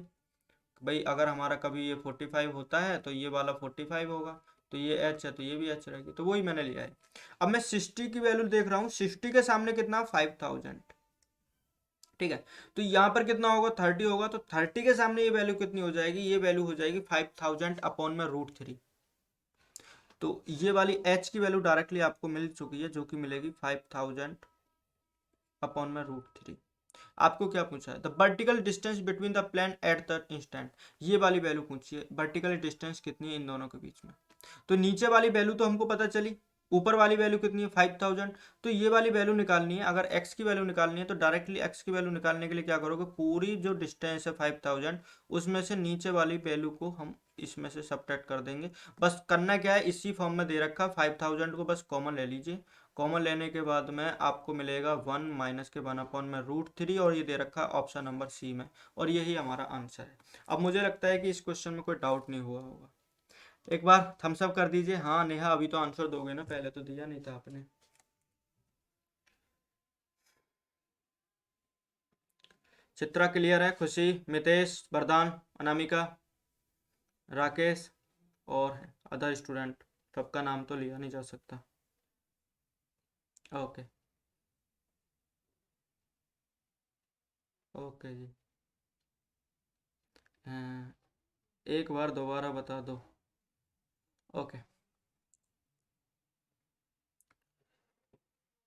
भाई। अगर हमारा कभी ये 45 होता है तो ये वाला 45 होगा, तो ये h है तो ये भी h रहेगी, तो वही मैंने लिया है। अब मैं 60 की वैल्यू देख रहा हूँ, 60 के सामने कितना? 5000। ठीक है, तो यहाँ पर कितना होगा? 30 होगा, तो 30 के सामने ये वैल्यू कितनी हो जाएगी? ये वैल्यू हो जाएगी 5000 अपॉन में √3। तो ये वाली h की वैल्यू डायरेक्टली आपको मिल चुकी है, जो कि मिलेगी 5000 अपॉन में √3। आपको क्या पूछा है? The vertical distance between the plane at the instant. ये वाली वैल्यू पूछी है, वर्टिकल डिस्टेंस कितनी है इन दोनों के बीच में। तो नीचे वाली वैल्यू तो हमको पता चली, ऊपर वाली वैल्यू कितनी है? 5000। तो ये वाली वैल्यू निकालनी है, अगर x की वैल्यू निकालनी है तो डायरेक्टली x की वैल्यू निकालने के लिए क्या करोगे? पूरी जो डिस्टेंस है 5000, उसमें से नीचे वाली वैल्यू को हम इसमें से सब्ट्रैक्ट कर देंगे। बस करना क्या है, इसी फॉर्म में दे रखा 5000 को बस कॉमन ले लीजिए। कॉमन लेने के बाद में आपको मिलेगा 1 माइनस के 1 अपॉन में √3, और ये दे रखा है ऑप्शन नंबर सी में, और यही हमारा आंसर है। अब मुझे लगता है कि इस क्वेश्चन में कोई डाउट नहीं हुआ होगा। एक बार थम्स अप कर दीजिए। हाँ नेहा, अभी तो आंसर दोगे ना, पहले तो दिया नहीं था आपने। चित्रा क्लियर है, खुशी, मितेश, वरदान, अनामिका, राकेश और अदर स्टूडेंट, सबका नाम तो लिया नहीं जा सकता। ओके। ओके जी। हाँ, एक बार दोबारा बता दो। ओके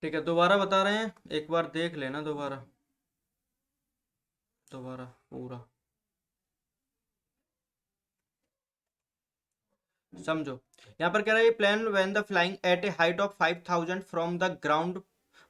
ठीक है, दोबारा बता रहे हैं, एक बार देख लेना दोबारा। दोबारा पूरा समझो। यहाँ पर कह रहा है plane when the flying at a height of 5000 from the ground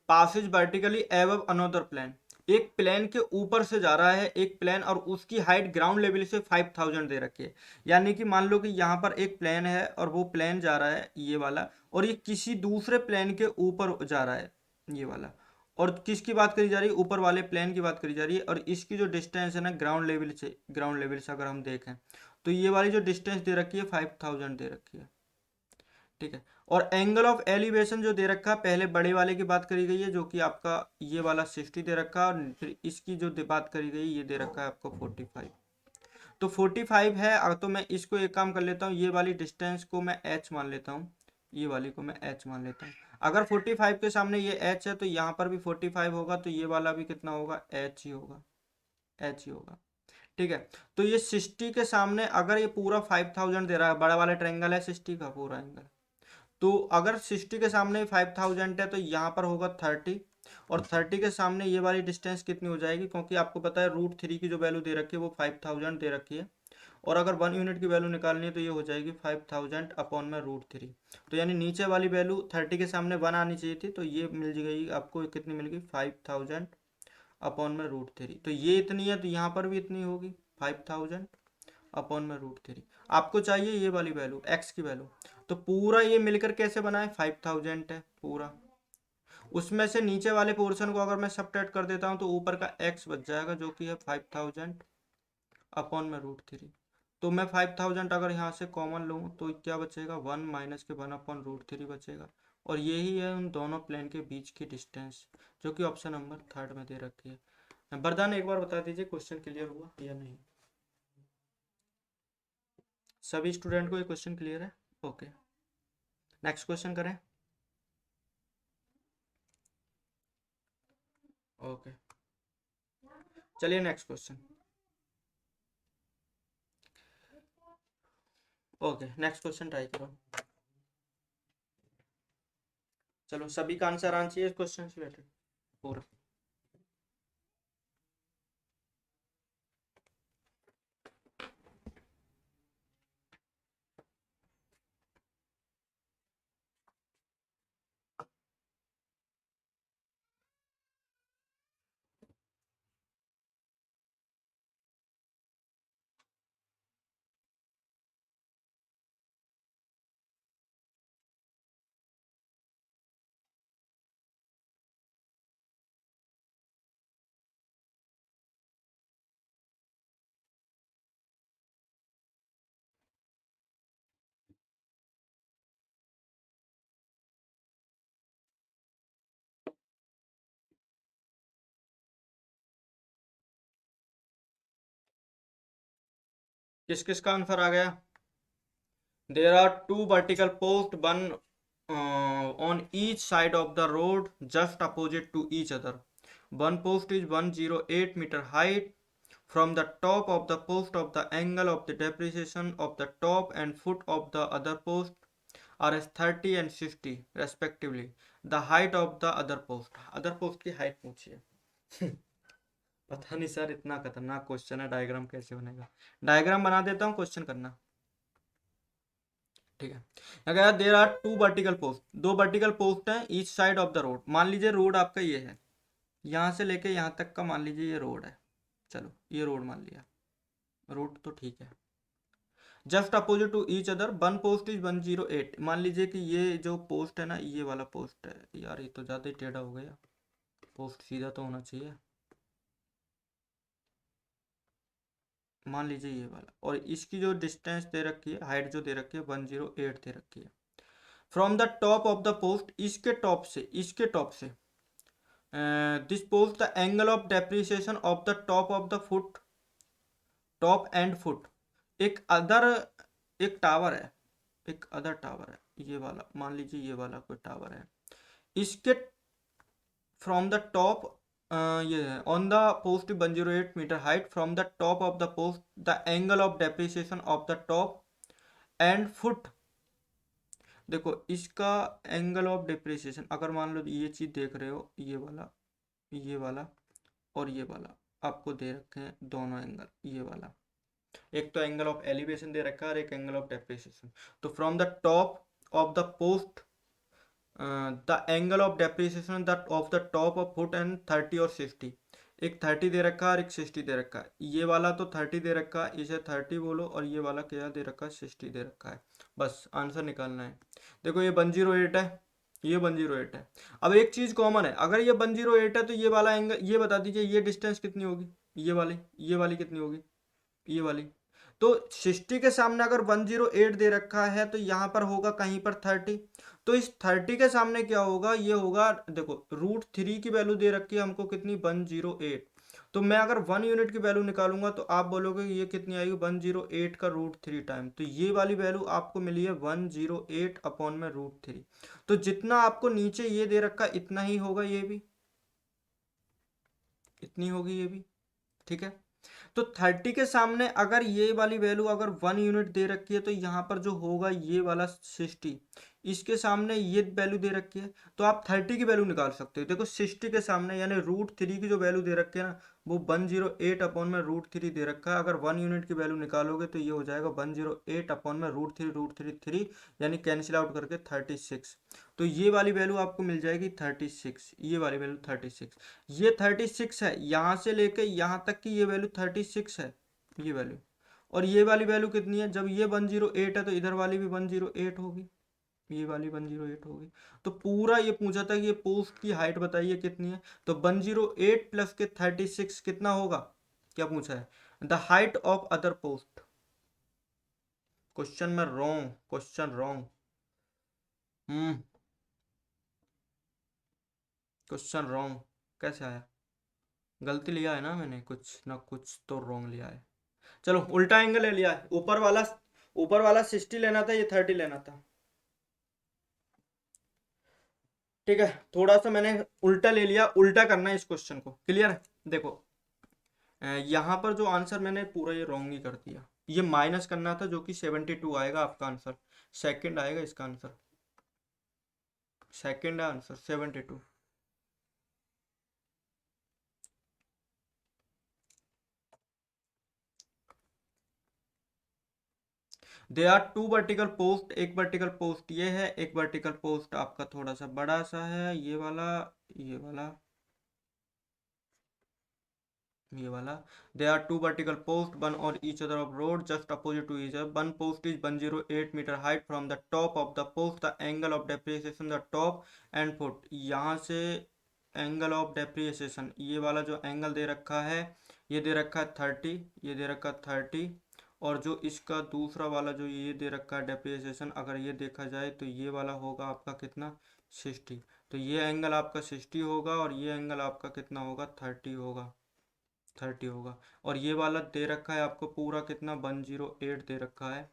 passes vertically above another plane. एक प्लेन के ऊपर से जा रहा है एक प्लेन, और उसकी हाइट ग्राउंड लेवल से 5000 दे रखी है। यानी कि मान लो कि यहाँ पर एक प्लेन है और वो प्लेन जा रहा है ये वाला, और ये किसी दूसरे प्लेन के ऊपर जा रहा है ये वाला। और किसकी बात करी जा रही है? ऊपर वाले प्लेन की बात करी जा रही है। और इसकी जो डिस्टेंस है ना ग्राउंड लेवल से अगर हम देखें, तो ये वाली जो डिस्टेंस दे रखी है 5000 दे रखी है। ठीक है। और एंगल ऑफ एलिवेशन जो दे रखा है, पहले बड़े वाले की बात करी गई है जो कि आपका ये वाला 60 दे रखा है, और फिर इसकी जो बात करी गई ये दे रखा है आपको 45। तो 45 है। तो मैं इसको एक काम कर लेता हूँ, ये वाली डिस्टेंस को मैं h मान लेता हूँ, ये वाली को मैं h मान लेता हूँ। अगर 45 के सामने ये h है तो यहाँ पर भी 45 होगा, तो ये वाला भी कितना होगा? h ही होगा, h ही होगा। ठीक है। तो ये 60 के सामने अगर ये पूरा 5000 दे रहा है, बड़ा वाला ट्रायंगल है 60 का पूरा एंगल, तो अगर 60 के सामने 5000 है तो यहाँ पर होगा 30, और 30 के सामने ये वाली डिस्टेंस कितनी हो जाएगी? क्योंकि आपको पता है √3 की जो वैल्यू दे रखी है वो 5000 दे रखी है, और अगर 1 यूनिट की वैल्यू निकालनी है तो ये हो जाएगी 5000 अपॉन में √3। तो यानी नीचे वाली वैल्यू 30 के सामने 1 आनी चाहिए थी, तो ये मिल गई आपको, कितनी मिल गई? 5000 अपॉन में √3। तो ये इतनी है तो यहाँ पर भी इतनी होगी, 5000 अपॉन में √3। आपको चाहिए ये वाली वैल्यू, एक्स की वैल्यू। तो पूरा ये मिलकर कैसे बना है? 5000 है पूरा। उसमें से नीचे वाले पोर्शन को अगर मैं सब्ट्रैक्ट कर देता हूँ तो ऊपर का एक्स बच जाएगा जो कि है 5000 अपॉन में √3। तो मैं 5000 अगर यहाँ से कॉमन लूँ तो क्या बचेगा? 1 माइनस के 1 अपॉन √3 बचेगा। और यही है उन दोनों प्लेन के बीच की डिस्टेंस, जो कि ऑप्शन नंबर 3 में दे रखी है। वरदान एक बार बता दीजिए क्वेश्चन क्लियर हुआ या नहीं? सभी स्टूडेंट को ये क्वेश्चन क्लियर है? ओके, नेक्स्ट क्वेश्चन करें। ओके चलिए next question. Okay next question try करो। चलो सभी का आंसर आना चाहिए इस क्वेश्चन से रिलेटेड पूरा। किस किस का आंसर आ गया? There are two vertical post, one on each side of the road just opposite to each other. One post is 108-meter height. From the top of the post of the angle of the depreciation of the top and foot of the other post are as 30 and 60 respectively. The height of the other post. Other post की height पूछी है। पता नहीं sir, इतना खतरनाक question है, diagram कैसे बनेगा? डायग्राम बना देता हूँ, क्वेश्चन करना। ठीक है। अगर there are two vertical post, दो वर्टिकल पोस्ट हैं each side of the road. मान लीजिए रोड आपका ये है, यहाँ से लेके यहाँ तक का मान लीजिए ये रोड है। चलो ये रोड मान लिया, रोड तो ठीक है। Just opposite to each other one post is 108। मान लीजिए कि ये जो पोस्ट है ना, ये वाला पोस्ट है। यार ये तो ज़्यादा ही टेढ़ा हो गया, पोस्ट सीधा तो होना चाहिए। मान लीजिए ये वाला, और इसकी जो डिस्टेंस दे रखी है, हाइट जो दे रखी है 108 दे रखी है। From the top of the post, इसके टॉप से this post the angle of depreciation of the top of the foot, top and foot. एक अदर एक टावर है, एक अदर टावर है ये वाला, मान लीजिए ये वाला कोई टावर है। इसके फ्रॉम द टॉप ये है on the post 108 metre height from the top of the post the angle of depreciation of the top and foot. देखो इसका एंगल ऑफ डेप्रिसिएशन अगर मान लो ये चीज देख रहे हो, ये वाला और ये वाला आपको दे रखे हैं दोनों एंगल, ये वाला एक तो एंगल ऑफ एलिवेशन दे रखा है और एक एंगल ऑफ डेप्रिसिएशन। तो from the top of the post the angle of depreciation the of the top of foot and 30 और 60। एक 30 दे रखा है और एक 60 दे रखा है। ये वाला तो 30 दे रखा है, इसे 30 बोलो, और ये वाला क्या दे रखा है, 60 दे रखा है। बस आंसर निकालना है। देखो ये 108 है, ये 108 है। अब एक चीज कॉमन है, अगर ये 108 है तो ये वाला एंगल, ये बता दीजिए ये डिस्टेंस कितनी होगी, ये वाली कितनी होगी, ये वाली। तो 60 के सामने अगर 108 दे रखा है तो यहाँ पर होगा कहीं पर 30। तो इस 30 के सामने क्या होगा, ये होगा, देखो √3 की वैल्यू दे रखी है हमको कितनी, 108। तो मैं अगर 1 यूनिट की वैल्यू निकालूंगा तो आप बोलोगे ये कितनी आएगी, 108 का √3 टाइम। तो ये वाली वैल्यू आपको मिली है 108 अपॉन में √3। तो जितना आपको नीचे ये दे रखा है इतना ही होगा ये भी, इतनी होगी ये भी, ठीक है। तो 30 के सामने अगर ये वाली वैल्यू अगर 1 यूनिट दे रखी है तो यहाँ पर जो होगा ये वाला 60, इसके सामने ये वैल्यू दे रखी है तो आप 30 की वैल्यू निकाल सकते हो। देखो 60 के सामने यानी √3 की जो वैल्यू दे रखी है ना, वो 108 अपॉन में √3 दे रखा है। अगर 1 यूनिट की वैल्यू निकालोगे तो ये हो जाएगा 108 अपॉन में √3 यानी कैंसिल आउट करके 36। तो ये वाली वैल्यू आपको मिल जाएगी 36, ये वाली वैल्यू 36। ये 36 है, यहाँ से लेके यहाँ तक की ये वैल्यू 36 है, ये वैल्यू। और ये वाली वैल्यू कितनी है, जब ये 108 है तो इधर वाली भी 108 होगी, ये वाली 108 होगी। तो पूरा ये पूछा था कि ये पोस्ट की हाइट बताइए कितनी है, तो 108 प्लस के 36 कितना होगा, क्या पूछा है, the height of other post. Question में wrong, question wrong, question wrong कैसे आया, गलती लिया है ना मैंने, कुछ ना कुछ तो रॉन्ग लिया है। चलो उल्टा एंगल ले लिया है, ऊपर वाला 60 लेना था, ये 30 लेना था, ठीक है। थोड़ा सा मैंने उल्टा ले लिया, उल्टा करना है इस क्वेश्चन को, क्लियर है। देखो यहाँ पर जो आंसर मैंने पूरा ये रॉन्ग ही कर दिया, ये माइनस करना था जो कि 72 आएगा आपका आंसर, सेकंड आएगा इसका answer, second answer 72। They are 2 vertical post, एक वर्टिकल पोस्ट ये है, एक वर्टिकल पोस्ट आपका थोड़ा सा बड़ा सा है, ये वाला, ये वाला, ये वाला। They are 2 vertical post one और each other of road just opposite to each other, one post is 108 metre height from the top of the post the angle of depreciation the top and foot. यहाँ से angle of depreciation, ये वाला जो angle दे रखा है, ये दे रखा है 30, ये दे रखा है 30, और जो इसका दूसरा वाला जो ये दे रखा है डेप्रिसिएशन, अगर ये देखा जाए तो ये वाला होगा आपका कितना, 60। तो ये एंगल आपका 60 होगा और ये एंगल आपका कितना होगा, 30 होगा, 30 होगा। और ये वाला दे रखा है आपको पूरा कितना, 108 दे रखा है।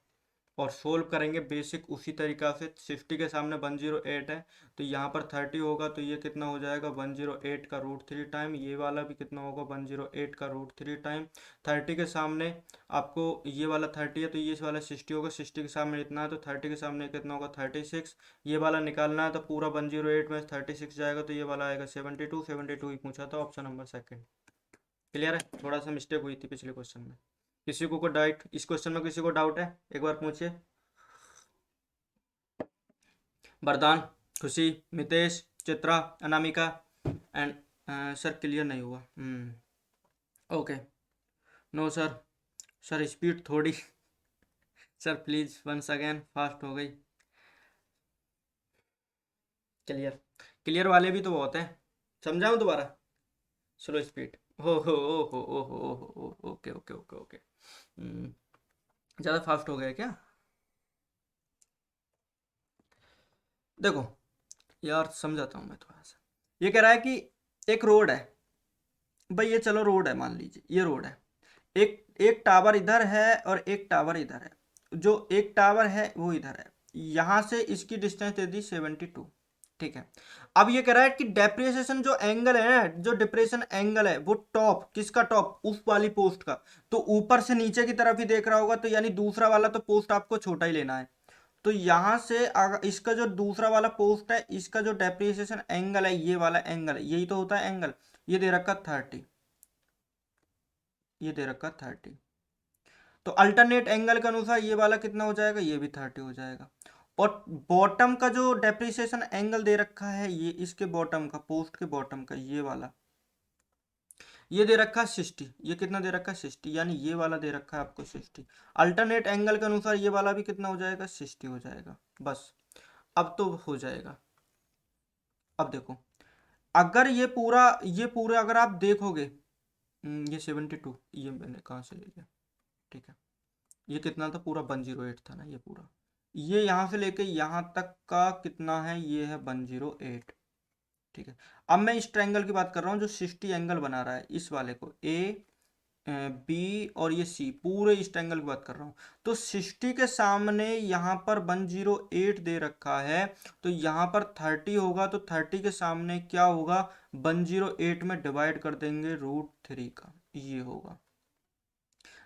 और सोल्व करेंगे बेसिक उसी तरीका से, 60 के सामने 108 है तो यहाँ पर 30 होगा, तो ये कितना हो जाएगा, 108 का √3 टाइम, ये वाला भी कितना होगा, 108 का √3 टाइम। 30 के सामने आपको ये वाला 30 है तो ये वाला 60 होगा, 60 के सामने इतना है तो 30 के सामने कितना होगा, 36। ये वाला निकालना है तो पूरा 108 में 36 जाएगा तो ये वाला आएगा 72, 72 ही पूछा था, ऑप्शन नंबर सेकंड। क्लियर है, थोड़ा सा मिस्टेक हुई थी पिछले क्वेश्चन में। किसी को डाउट, इस क्वेश्चन में किसी को डाउट है, एक बार पूछिए। Vardaan, Khushi, Mitesh, Chitra, Anamika and sir clear नहीं हुआ, okay, no sir, sir speed थोड़ी sir please once again, fast हो गई। क्लियर, क्लियर वाले भी तो बहुत हैं, समझाऊं दोबारा, स्लो स्पीड, हो ओके ओके ओके ओके, ज़्यादा फास्ट हो गया क्या। देखो यार समझाता हूँ मैं थोड़ा सा, ये कह रहा है कि एक रोड है भाई, ये चलो रोड है, मान लीजिए ये रोड है, एक एक टावर इधर है और एक टावर इधर है। जो एक टावर है वो इधर है, यहाँ से इसकी डिस्टेंस दे दी 72, ठीक है। अब ये कह रहा है कि डेप्रिसिएशन जो एंगल है ना, जो डिप्रेशन एंगल है वो टॉप, किसका टॉप, उस वाली पोस्ट का। तो ऊपर से नीचे की तरफ ही देख रहा होगा, तो यानी दूसरा वाला तो पोस्ट आपको छोटा ही लेना है। तो यहां से अगर इसका जो दूसरा वाला पोस्ट है, इसका जो डेप्रिसिएशन एंगल है, ये वाला एंगल है, यही तो होता है एंगल। ये दे रखा 30, ये दे रखा 30। तो अल्टरनेट एंगल के अनुसार ये वाला कितना हो जाएगा, ये भी 30 हो जाएगा। और बॉटम का जो डेप्रिसिएशन एंगल दे रखा है, ये इसके बॉटम का, पोस्ट के बॉटम का, ये वाला, ये दे रखा है 60। ये कितना दे रखा है 60, यानी ये वाला दे रखा है आपको 60। अल्टरनेट एंगल के अनुसार ये वाला भी कितना हो जाएगा, 60 हो जाएगा। बस अब तो हो जाएगा। अब देखो, अगर ये पूरा अगर आप देखोगे, ये 72, ये मैंने कहाँ से ले लिया, ठीक है। ये कितना था पूरा, 108 था ना ये पूरा। ये यहाँ से लेके यहाँ तक का कितना है, ये है 108, ठीक है। अब मैं इस ट्रायंगल की बात कर रहा हूँ जो 60 एंगल बना रहा है, इस वाले को ए, बी और ये सी, पूरे इस ट्रायंगल की बात कर रहा हूँ। तो 60 के सामने यहाँ पर 108 दे रखा है, तो यहाँ पर 30 होगा, तो 30 के सामने क्या होगा, 108 में डिवाइड कर देंगे √3 का, ये होगा।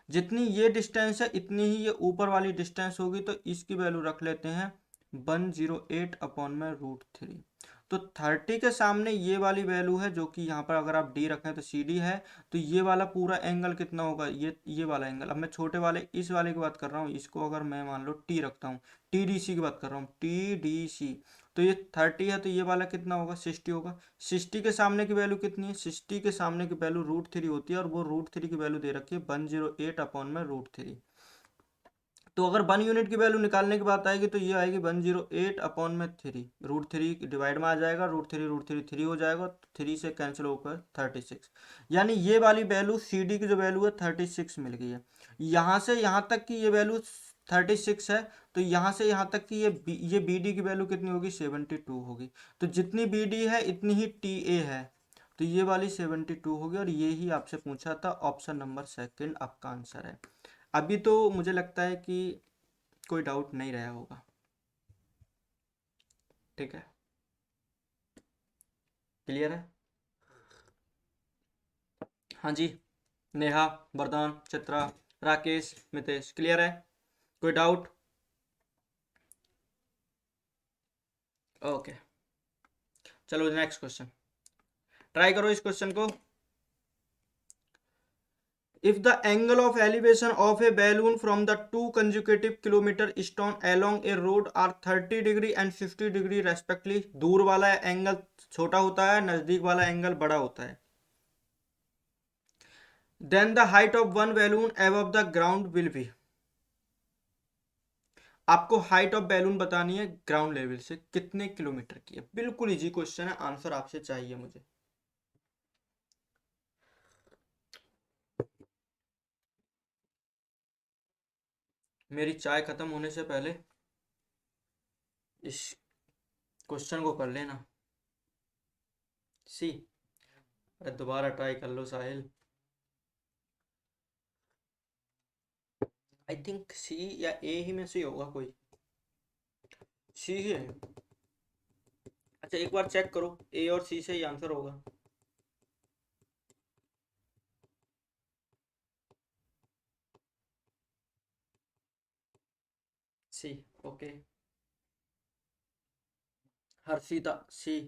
जितनी ये डिस्टेंस है इतनी ही ये ऊपर वाली डिस्टेंस होगी, तो इसकी वैल्यू रख लेते हैं 108 अपॉन में √3। तो 30 के सामने ये वाली वैल्यू है, जो कि यहाँ पर अगर आप डी रखें तो सी डी है। तो ये वाला पूरा एंगल कितना होगा, ये वाला एंगल। अब मैं छोटे वाले इस वाले की बात कर रहा हूँ, इसको अगर मैं मान लो टी रखता हूँ, टी डी सी की बात कर रहा हूँ, टी डी सी। तो ये 30 है, तो ये वाला कितना होगा, 60 होगा। 60 के सामने की वैल्यू कितनी है, 60 के सामने की वैल्यू √3 होती है, और वो √3 की वैल्यू दे रखी है 108 अपॉन में √3। तो अगर 1 यूनिट की वैल्यू निकालने की बात आएगी, तो ये आएगी 108 अपॉन में 3, √3 डिवाइड में आ जाएगा, √3 3 हो जाएगा, 3 से कैंसिल होकर 36। यानी ये वाली वैल्यू सी डी की जो वैल्यू है 36 मिल गई है। यहाँ से यहाँ तक की ये वैल्यू 36 है, तो यहाँ से यहाँ तक की ये बी डी की वैल्यू कितनी होगी, 72 होगी। तो जितनी बी डी है इतनी ही टी ए है, तो ये वाली 72 होगी, और ये ही आपसे पूछा था। ऑप्शन नंबर सेकंड आपका आंसर है। अभी तो मुझे लगता है कि कोई डाउट नहीं रहा होगा, ठीक है, क्लियर है। हाँ जी, नेहा, वरदान, चित्रा, राकेश, मितेश, क्लियर है, कोई डाउट। ओके, चलो नेक्स्ट क्वेश्चन ट्राई करो इस क्वेश्चन को। If the angle of elevation of a balloon from the two consecutive kilometer stone along a road are 30 degree and 60 degree respectively, दूर वाला एंगल छोटा होता है, नजदीक वाला एंगल बड़ा होता है, then the height of one balloon above the ground will be। आपको हाइट ऑफ बैलून बतानी है ग्राउंड लेवल से कितने किलोमीटर की है। बिल्कुल इजी क्वेश्चन है, आंसर आपसे चाहिए मुझे। मेरी चाय खत्म होने से पहले इस क्वेश्चन को कर लेना। सी, अरे दोबारा ट्राई कर लो साहिल। आई थिंक सी या ए ही में से होगा कोई, सी ही है। अच्छा एक बार चेक करो, ए और सी से ही आंसर होगा। सी, ओके, हर्षिता सी।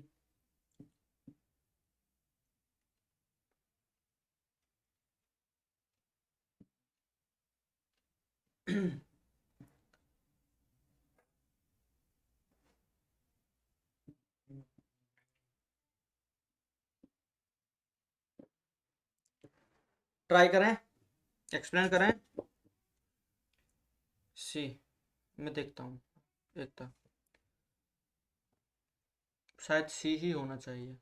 ट्राई करें, एक्सप्लेन करें। सी, मैं देखता हूँ, देखता, शायद सी ही होना चाहिए।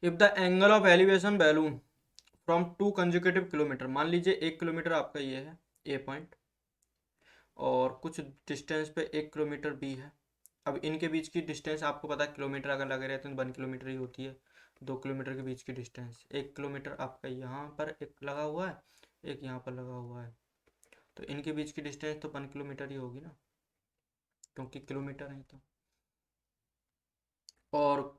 If the angle of elevation balloon from to consecutive kilometre, मान लीजिए 1 किलोमीटर आपका ये है ए पॉइंट, और कुछ डिस्टेंस पे 1 किलोमीटर बी है। अब इनके बीच की डिस्टेंस आपको पता है, किलोमीटर अगर लगे रहते हैं तो 1 किलोमीटर ही होती है। 2 किलोमीटर के बीच की डिस्टेंस, 1 किलोमीटर आपका यहाँ पर एक लगा हुआ है, एक यहाँ पर लगा हुआ है, तो इनके बीच की डिस्टेंस तो 1 किलोमीटर ही होगी ना। क्योंकि किलोमीटर है तो। और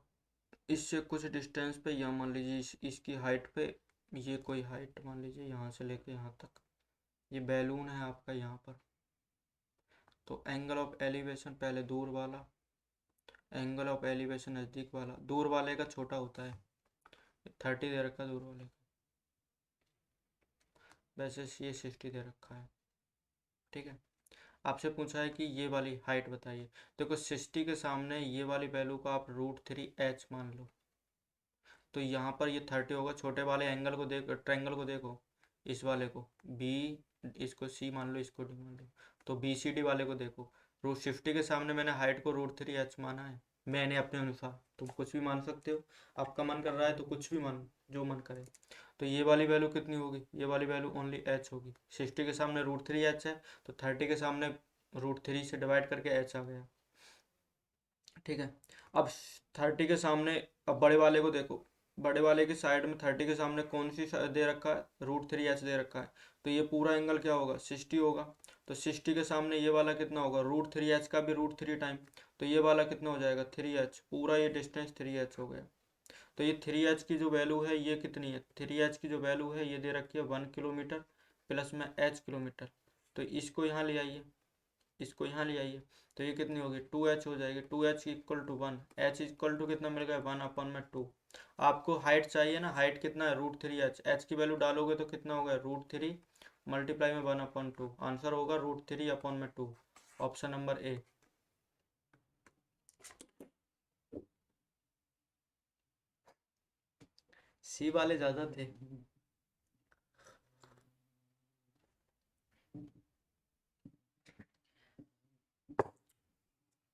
इससे कुछ डिस्टेंस पे, या मान लीजिए इसकी हाइट पे, ये कोई हाइट मान लीजिए यहाँ से लेके यहाँ तक, ये बैलून है आपका यहाँ पर। तो एंगल ऑफ एलिवेशन पहले दूर वाला, एंगल ऑफ एलिवेशन नज़दीक वाला, दूर वाले का छोटा होता है, 30 दे रखा है दूर वाले का, वैसे ये 60 दे रखा है। ठीक है, आपसे पूछा है कि ये वाली हाइट बताइए। देखो 60 के सामने ये वाली वैल्यू को आप √3h मान लो, तो यहाँ पर ये 30 होगा। छोटे वाले एंगल को देखो, ट्रायंगल को देखो, इस वाले को बी, इसको सी मान लो, इसको डी मान लो। तो बी सी डी वाले को देखो, √50 के सामने मैंने हाइट को √3h माना है, मैंने अपने अनुसार। तुम कुछ भी मान सकते हो, आपका मन कर रहा है तो कुछ भी मान, जो मन करे। तो ये वाली वैल्यू कितनी होगी, ये वाली वैल्यू ओनली h होगी। 60 के सामने √3h है, तो 30 के सामने √3 से डिवाइड करके h आ गया। ठीक है, अब 30 के सामने, अब बड़े वाले को देखो, बड़े वाले की साइड में 30 के सामने कौन सी दे रखा है, √3h दे रखा है, तो ये पूरा एंगल क्या होगा, 60 होगा। तो 60 के सामने ये वाला कितना होगा, √3h का भी √3 टाइम, तो ये वाला कितना हो जाएगा, 3h, पूरा ये डिस्टेंस 3h हो गया। तो ये 3h की जो वैल्यू है ये कितनी है, 3h की जो वैल्यू है ये दे रखी है 1 किलोमीटर प्लस में h किलोमीटर। तो इसको यहाँ ले आइए, इसको यहाँ ले आइए, तो ये कितनी होगी, 2h हो जाएगी। 2h equal to 1, h equal to कितना मिल गया, 1/2। आपको हाइट चाहिए ना, हाइट कितना है, √3h, h की वैल्यू डालोगे तो कितना होगा, √3 मल्टीप्लाई में 1/2, आंसर होगा √3/2, ऑप्शन नंबर ए। सी वाले ज़्यादा थे।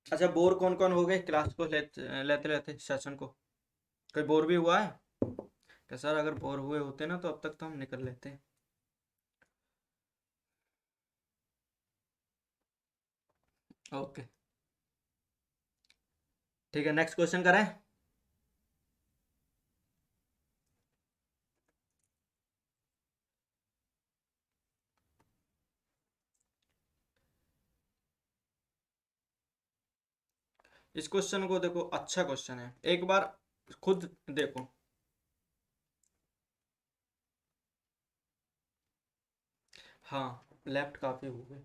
अच्छा, बोर कौन कौन हो गए क्लास को लेते लेते लेते सेशन को, कोई बोर भी हुआ है क्या सर? अगर बोर हुए होते ना तो अब तक तो हम निकल लेते। ओके, ठीक है, नेक्स्ट क्वेश्चन करें। इस क्वेश्चन को देखो, अच्छा क्वेश्चन है, एक बार खुद देखो। हाँ, लेफ्ट काफी हो गए।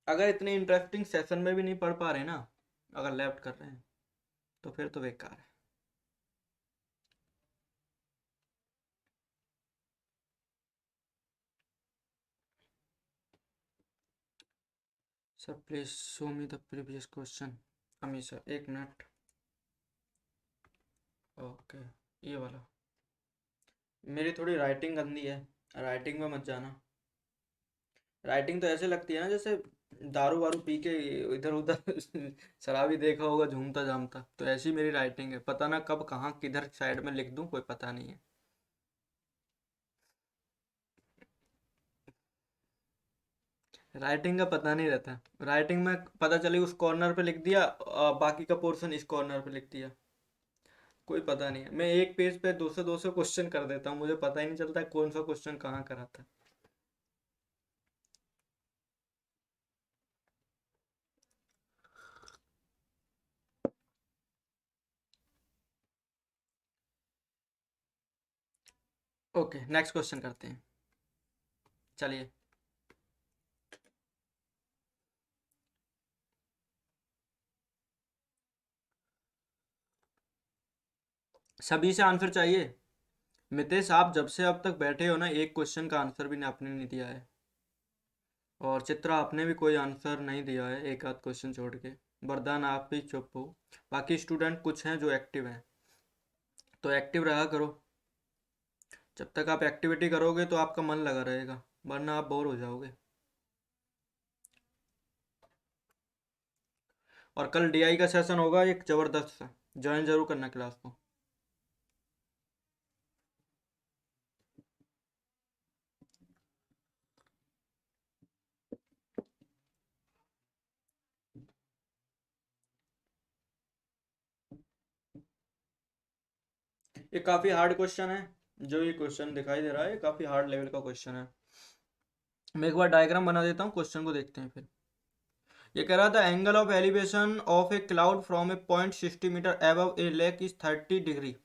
अगर इतने इंटरेस्टिंग सेशन में भी नहीं पढ़ पा रहे ना, अगर लेफ्ट कर रहे हैं तो फिर तो बेकार है। Sir please show me the previous question. अमी सर, एक मिनट। ओके, ये वाला, मेरी थोड़ी राइटिंग गंदी है, राइटिंग में मत जाना। राइटिंग तो ऐसे लगती है ना जैसे दारू वारू पी के इधर उधर शराबी देखा होगा झूमता जामता, तो ऐसी मेरी राइटिंग है, पता ना कब कहाँ किधर साइड में लिख दूँ, कोई पता नहीं है। राइटिंग का पता नहीं रहता, राइटिंग में पता चली उस कॉर्नर पे लिख दिया, बाकी का पोर्शन इस कॉर्नर पे लिख दिया, कोई पता नहीं है। मैं एक पेज पे 200 क्वेश्चन कर देता हूँ, मुझे पता ही नहीं चलता कौन सा क्वेश्चन कहाँ करा था। ओके, नेक्स्ट क्वेश्चन करते हैं, चलिए। सभी से आंसर चाहिए। मितेश, आप जब से अब तक बैठे हो ना, एक क्वेश्चन का आंसर भी आपने नहीं दिया है। और चित्रा, आपने भी कोई आंसर नहीं दिया है, एक आध क्वेश्चन छोड़ के। वरदान, आप भी चुप हो। बाकी स्टूडेंट कुछ हैं जो एक्टिव हैं, तो एक्टिव रहा करो। जब तक आप एक्टिविटी करोगे तो आपका मन लगा रहेगा, वरना आप बोर हो जाओगे। और कल डीआई का सेशन होगा एक ज़बरदस्त सा, ज्वाइन जरूर करना क्लास को। ये काफ़ी हार्ड क्वेश्चन है, जो ये क्वेश्चन दिखाई दे रहा है, ये काफ़ी हार्ड लेवल का क्वेश्चन है। मैं एक बार डायग्राम बना देता हूँ, क्वेश्चन को देखते हैं फिर। ये कह रहा था angle of elevation of a cloud from a point 60 meter above a lake is 30 degree.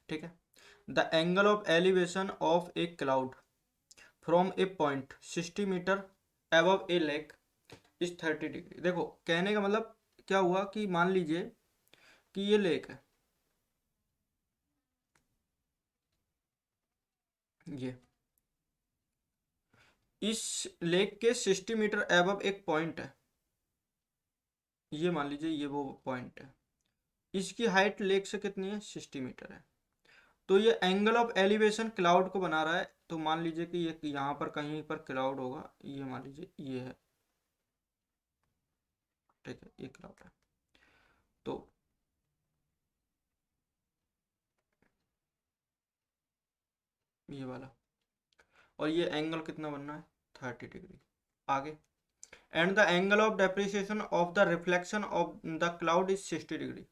ठीक है, the angle of elevation of a cloud from a point 60 meter above a lake is 30 degree. देखो कहने का मतलब क्या हुआ कि मान लीजिए कि ये लेक है, ये इस लेक के 60 मीटर अबव एक पॉइंट है, ये मान लीजिए ये वो पॉइंट है, इसकी हाइट लेक से कितनी है, 60 मीटर है। तो ये एंगल ऑफ एलिवेशन क्लाउड को बना रहा है, तो मान लीजिए कि ये यहाँ पर कहीं पर क्लाउड होगा, ये मान लीजिए ये है, ठीक है, ये क्लाउड है। तो ये वाला, और ये एंगल कितना बनना है, 30 डिग्री। आगे, and the angle of depreciation of the reflection of the cloud is 60 degree.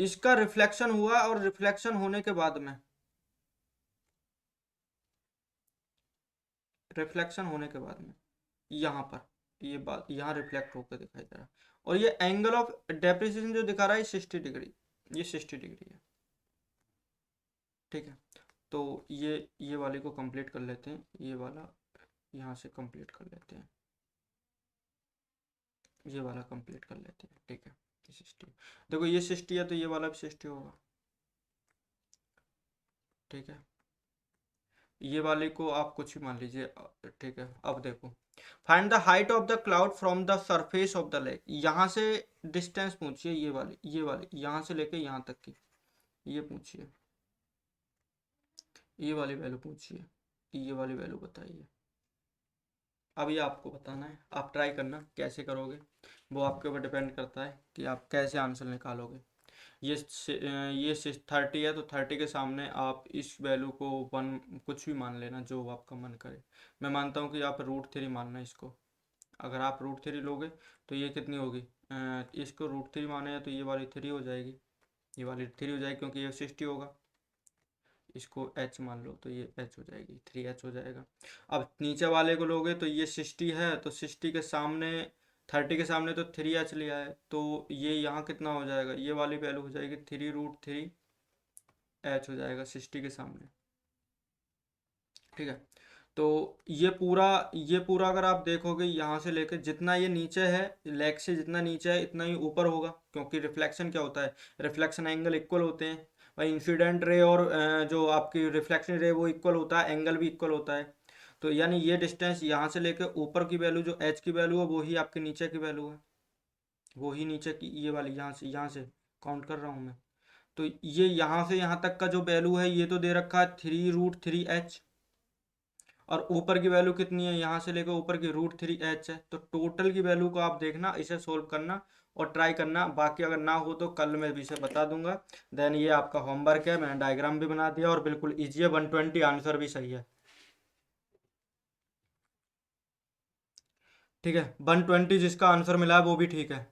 इसका रिफ्लेक्शन हुआ, और रिफ्लेक्शन होने के बाद में, रिफ्लेक्शन होने के बाद में यहाँ पर ये बात यहाँ रिफ्लेक्ट होकर दिखाई दे रहा है, और ये एंगल ऑफ डेप्रिसिएशन जो दिखा रहा है 60 डिग्री, ये 60 डिग्री है। ठीक है, तो ये वाले को कंप्लीट कर लेते हैं, ये वाला यहाँ से कंप्लीट कर लेते हैं, ये वाला कंप्लीट कर लेते हैं। ठीक है, ये 60, देखो ये 60 है तो ये वाला भी 60 होगा। ठीक है, ये वाले को आप कुछ भी मान लीजिए। ठीक है, अब देखो, find the height of the cloud from the surface of the lake. यहाँ से डिस्टेंस पूछिए, ये वाली यहाँ से लेके यहाँ तक की, ये पूछिए, ये वाली वैल्यू पूछिए, ये वाली वैल्यू बताइए। अब ये आपको बताना है, आप ट्राई करना कैसे करोगे, वो आपके ऊपर डिपेंड करता है कि आप कैसे आंसर निकालोगे। ये 30 है, तो 30 के सामने आप इस वैल्यू को 1 कुछ भी मान लेना, जो आपका मन करे। मैं मानता हूँ कि आप √3 मानना इसको। अगर आप √3 लोगे तो ये कितनी होगी, इसको √3 माने हैं तो ये वाली 3 हो जाएगी, ये वाली 3 हो जाएगी, क्योंकि ये 60 होगा। इसको h मान लो तो ये h हो जाएगी, 3h हो जाएगा। अब नीचे वाले को लोगे तो ये 60 है, तो 60 के सामने, 30 के सामने तो 3h लिया है, तो ये यहाँ कितना हो जाएगा, ये वाली वैल्यू हो जाएगी 3√3h हो जाएगा 60 के सामने। ठीक है, तो ये पूरा अगर आप देखोगे यहाँ से लेकर जितना ये नीचे है, लेग से जितना नीचे है इतना ही ऊपर होगा, क्योंकि रिफ्लेक्शन क्या होता है, रिफ्लेक्शन एंगल इक्वल होते हैं भाई। इंसिडेंट रे और जो आपकी रिफ्लेक्शन रे वो इक्वल होता है, एंगल भी इक्वल होता है। तो यानी ये डिस्टेंस यहाँ से लेकर ऊपर की वैल्यू जो एच की वैल्यू है, वो ही आपके नीचे की वैल्यू है, वो ही नीचे की, ये वाली यहाँ से काउंट कर रहा हूँ मैं। तो ये यहाँ से यहाँ तक का जो वैल्यू है, ये तो दे रखा है 3√3h, और ऊपर की वैल्यू कितनी है, यहाँ से लेकर ऊपर की √3h है। तो टोटल की वैल्यू को आप देखना, इसे सोल्व करना और ट्राई करना। बाकी अगर ना हो तो कल मैं भी इसे बता दूंगा। देन ये आपका होमवर्क है, मैंने डायग्राम भी बना दिया और बिल्कुल ईजी है, 120 आंसर भी सही है। ठीक है, 120 जिसका आंसर मिला है वो भी ठीक है।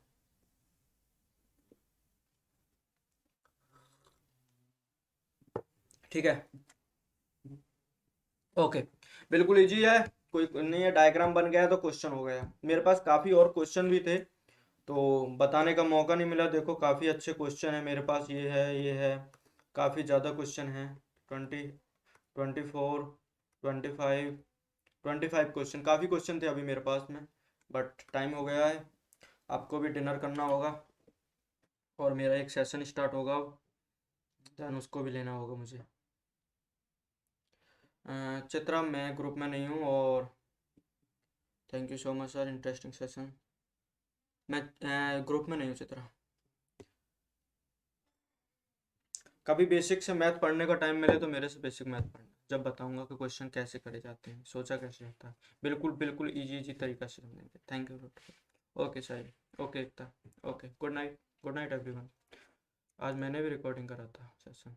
ठीक है, ओके, बिल्कुल इजी है, कोई नहीं है, डायग्राम बन गया तो क्वेश्चन हो गया। मेरे पास काफ़ी और क्वेश्चन भी थे, तो बताने का मौका नहीं मिला। देखो काफ़ी अच्छे क्वेश्चन है मेरे पास, ये है, काफ़ी ज़्यादा क्वेश्चन है, 20, 24, 25, 25 क्वेश्चन, काफ़ी क्वेश्चन थे अभी मेरे पास में। बट टाइम हो गया है, आपको भी डिनर करना होगा, और मेरा एक सेशन स्टार्ट होगा अब, देन उसको भी लेना होगा मुझे। चित्रा, मैं ग्रुप में नहीं हूँ, और thank you so much sir, interesting session. मैं ग्रुप में नहीं हूँ चित्रा। कभी बेसिक से मैथ पढ़ने का टाइम मिले तो मेरे से बेसिक मैथ पढ़ना, जब बताऊंगा कि क्वेश्चन कैसे करे जाते हैं, सोचा कैसे जाता है, बिल्कुल बिल्कुल इजी इजी तरीका से समझेंगे। Thank you. Okay Sahil, okay Ekta, okay, good night, good night everyone. आज मैंने भी रिकॉर्डिंग करा था सेशन।